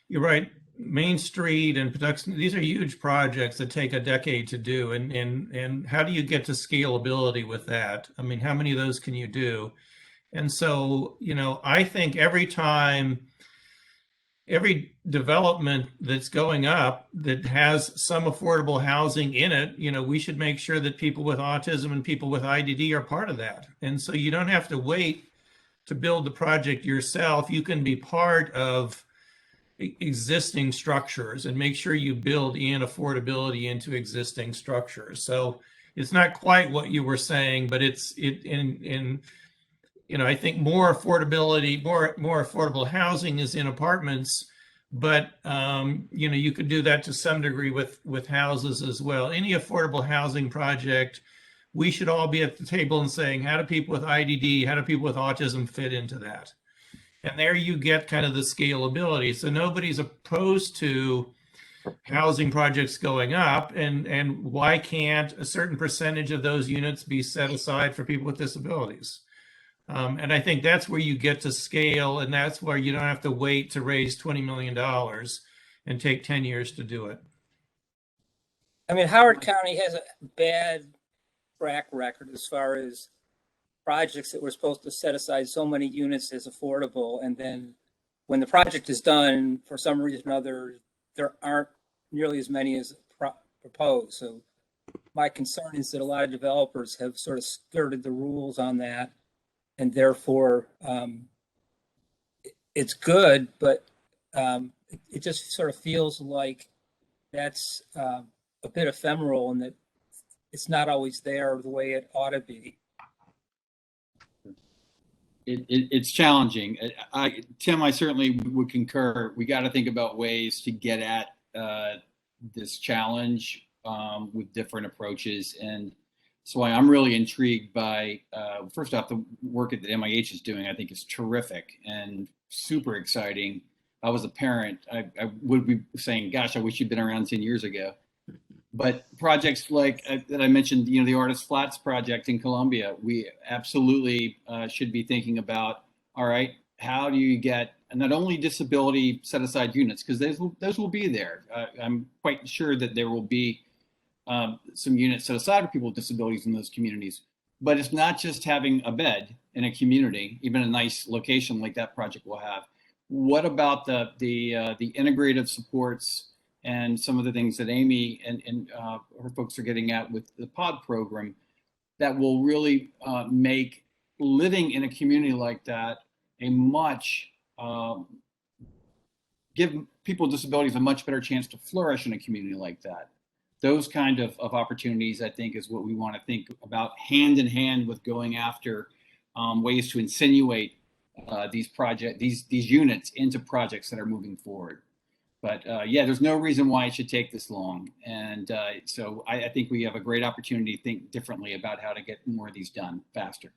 you're right, Main Street and Patuxent, these are huge projects that take a decade to do. And how do you get to scalability with that? I mean, how many of those can you do? And so, you know, I think every development that's going up that has some affordable housing in it, you know, we should make sure that people with autism and people with IDD are part of that. And so you don't have to wait to build the project yourself. You can be part of existing structures and make sure you build in affordability into existing structures. So it's not quite what you were saying, but it's you know, I think more affordability, more affordable housing is in apartments, but you could do that to some degree with houses as well. Any affordable housing project, we should all be at the table and saying, how do people with IDD, how do people with autism fit into that? And there you get kind of the scalability. So nobody's opposed to housing projects going up, and why can't a certain percentage of those units be set aside for people with disabilities? And I think that's where you get to scale, and that's where you don't have to wait to raise $20 million and take 10 years to do it. I mean, Howard County has a bad track record as far as projects that were supposed to set aside so many units as affordable, and then when the project is done, for some reason or other, there aren't nearly as many as proposed. So my concern is that a lot of developers have sort of skirted the rules on that, and therefore it's good, but it just sort of feels like that's a bit ephemeral, and that it's not always there the way it ought to be. It's challenging. Tim, I certainly would concur. We got to think about ways to get at this challenge with different approaches. And so I'm really intrigued by, first off, the work that MIH is doing, I think is terrific and super exciting. I was a parent, I would be saying, gosh, I wish you'd been around 10 years ago. But projects like that I mentioned, the Artist Flats project in Columbia, we absolutely should be thinking about, all right, how do you get not only disability set aside units, because those will be there. I'm quite sure that there will be some units set aside for people with disabilities in those communities. But it's not just having a bed in a community, even a nice location like that project will have. What about the integrative supports and some of the things that Amy and her folks are getting at with the pod program that will really make living in a community like that a much, give people with disabilities a much better chance to flourish in a community like that. Those kind of opportunities, I think, is what we want to think about hand in hand with going after ways to insinuate these units into projects that are moving forward. But yeah, there's no reason why it should take this long. And so I think we have a great opportunity to think differently about how to get more of these done faster.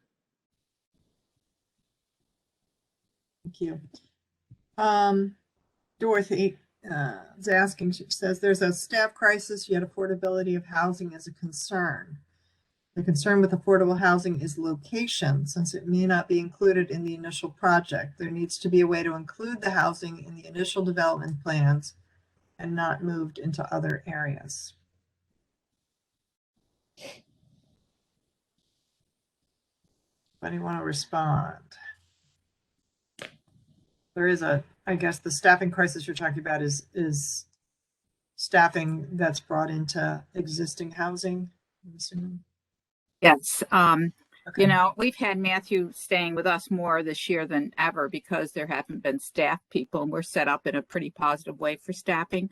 Thank you. Dorothy is asking, she says, there's a staff crisis, yet affordability of housing is a concern. The concern with affordable housing is location, since it may not be included in the initial project. There needs to be a way to include the housing in the initial development plans and not moved into other areas. Anybody want to respond? There is I guess the staffing crisis you're talking about is staffing that's brought into existing housing, I'm assuming. Yes. Okay. We've had Matthew staying with us more this year than ever because there haven't been staff people, and we're set up in a pretty positive way for staffing.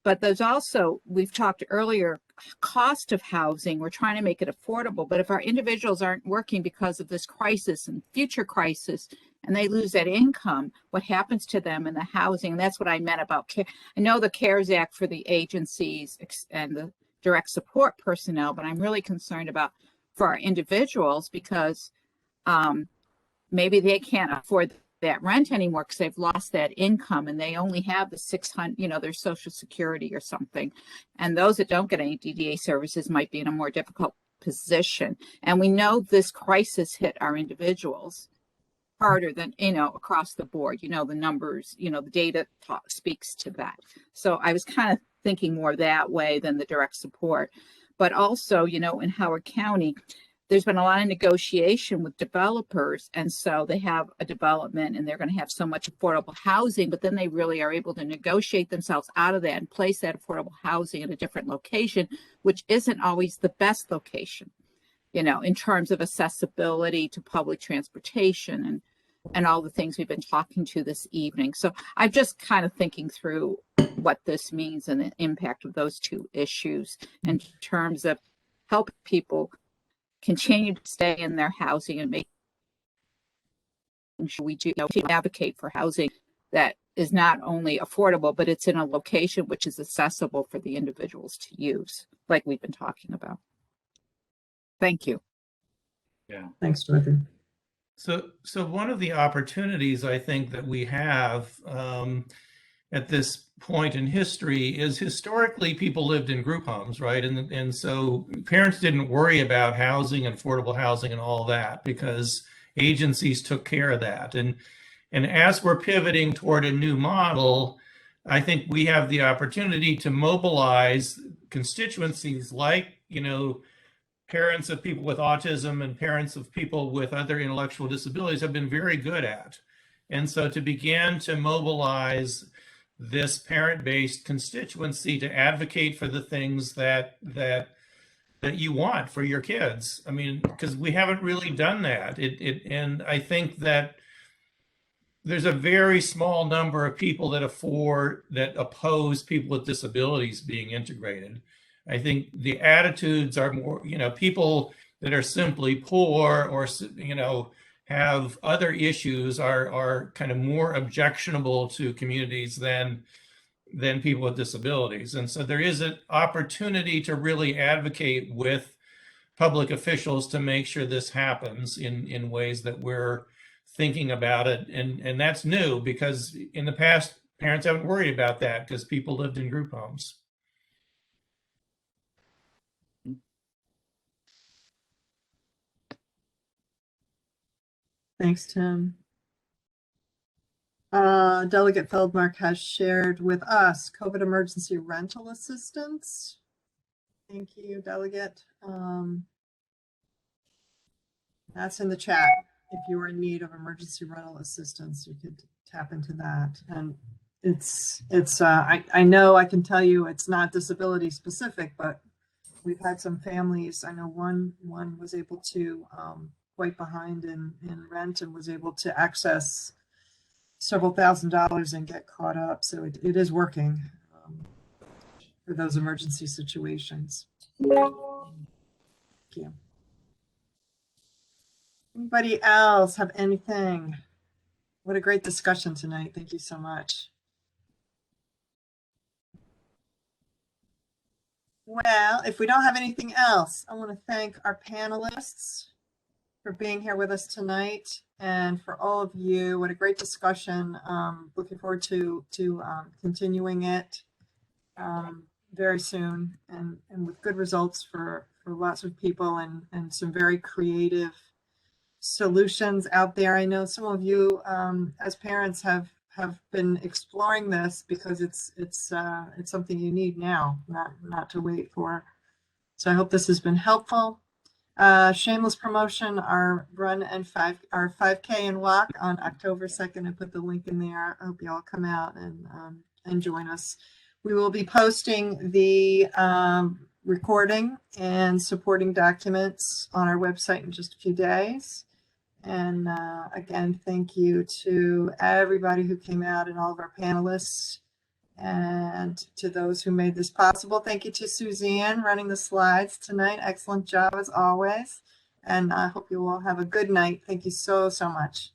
But there's also, we've talked earlier, cost of housing. We're trying to make it affordable. But if our individuals aren't working because of this crisis and future crisis, and they lose that income, what happens to them in the housing? And that's what I meant about care. I know the CARES Act for the agencies and the direct support personnel, but I'm really concerned about for our individuals because maybe they can't afford that rent anymore because they've lost that income and they only have the 600, their Social Security or something. And those that don't get any DDA services might be in a more difficult position. And we know this crisis hit our individuals harder than, across the board, the numbers, the data speaks to that. So I was kind of thinking more that way than the direct support. But also, in Howard County, there's been a lot of negotiation with developers. And so they have a development and they're going to have so much affordable housing, but then they really are able to negotiate themselves out of that and place that affordable housing in a different location, which isn't always the best location, in terms of accessibility to public transportation and all the things we've been talking to this evening. So I'm just kind of thinking through what this means and the impact of those two issues in terms of helping people continue to stay in their housing and making sure we do advocate for housing that is not only affordable, but it's in a location which is accessible for the individuals to use, like we've been talking about. Thank you. Yeah. Thanks, Dorothy. So one of the opportunities I think that we have at this point in history is historically people lived in group homes, right? And so parents didn't worry about housing and affordable housing and all that because agencies took care of that. And as we're pivoting toward a new model, I think we have the opportunity to mobilize constituencies like, parents of people with autism and parents of people with other intellectual disabilities have been very good at. And so to begin to mobilize this parent-based constituency to advocate for the things that you want for your kids. I mean, because we haven't really done that. And I think that there's a very small number of people that oppose people with disabilities being integrated. I think the attitudes are more, people that are simply poor or, have other issues are kind of more objectionable to communities than people with disabilities. And so there is an opportunity to really advocate with public officials to make sure this happens in ways that we're thinking about it. And that's new because in the past, parents haven't worried about that because people lived in group homes. Thanks, Tim. Delegate Feldmark has shared with us COVID emergency rental assistance. Thank you, Delegate. That's in the chat. If you are in need of emergency rental assistance, you could tap into that. And I know I can tell you it's not disability specific, but we've had some families. I know one was able to quite behind in rent and was able to access several $1,000s and get caught up. So it is working for those emergency situations. Thank you. Anybody else have anything? What a great discussion tonight. Thank you so much. Well, if we don't have anything else, I want to thank our panelists for being here with us tonight and for all of you. What a great discussion. Looking forward to continuing it very soon and with good results for lots of people and some very creative solutions out there. I know some of you as parents have been exploring this because it's something you need now, not to wait for. So I hope this has been helpful. Shameless promotion, our run and our 5K and walk on October 2nd. I put the link in there. I hope you all come out and join us. We will be posting the recording and supporting documents on our website in just a few days. And again, thank you to everybody who came out and all of our panelists and to those who made this possible. Thank you to Suzanne running the slides tonight. Excellent job as always. And I hope you all have a good night. Thank you so much.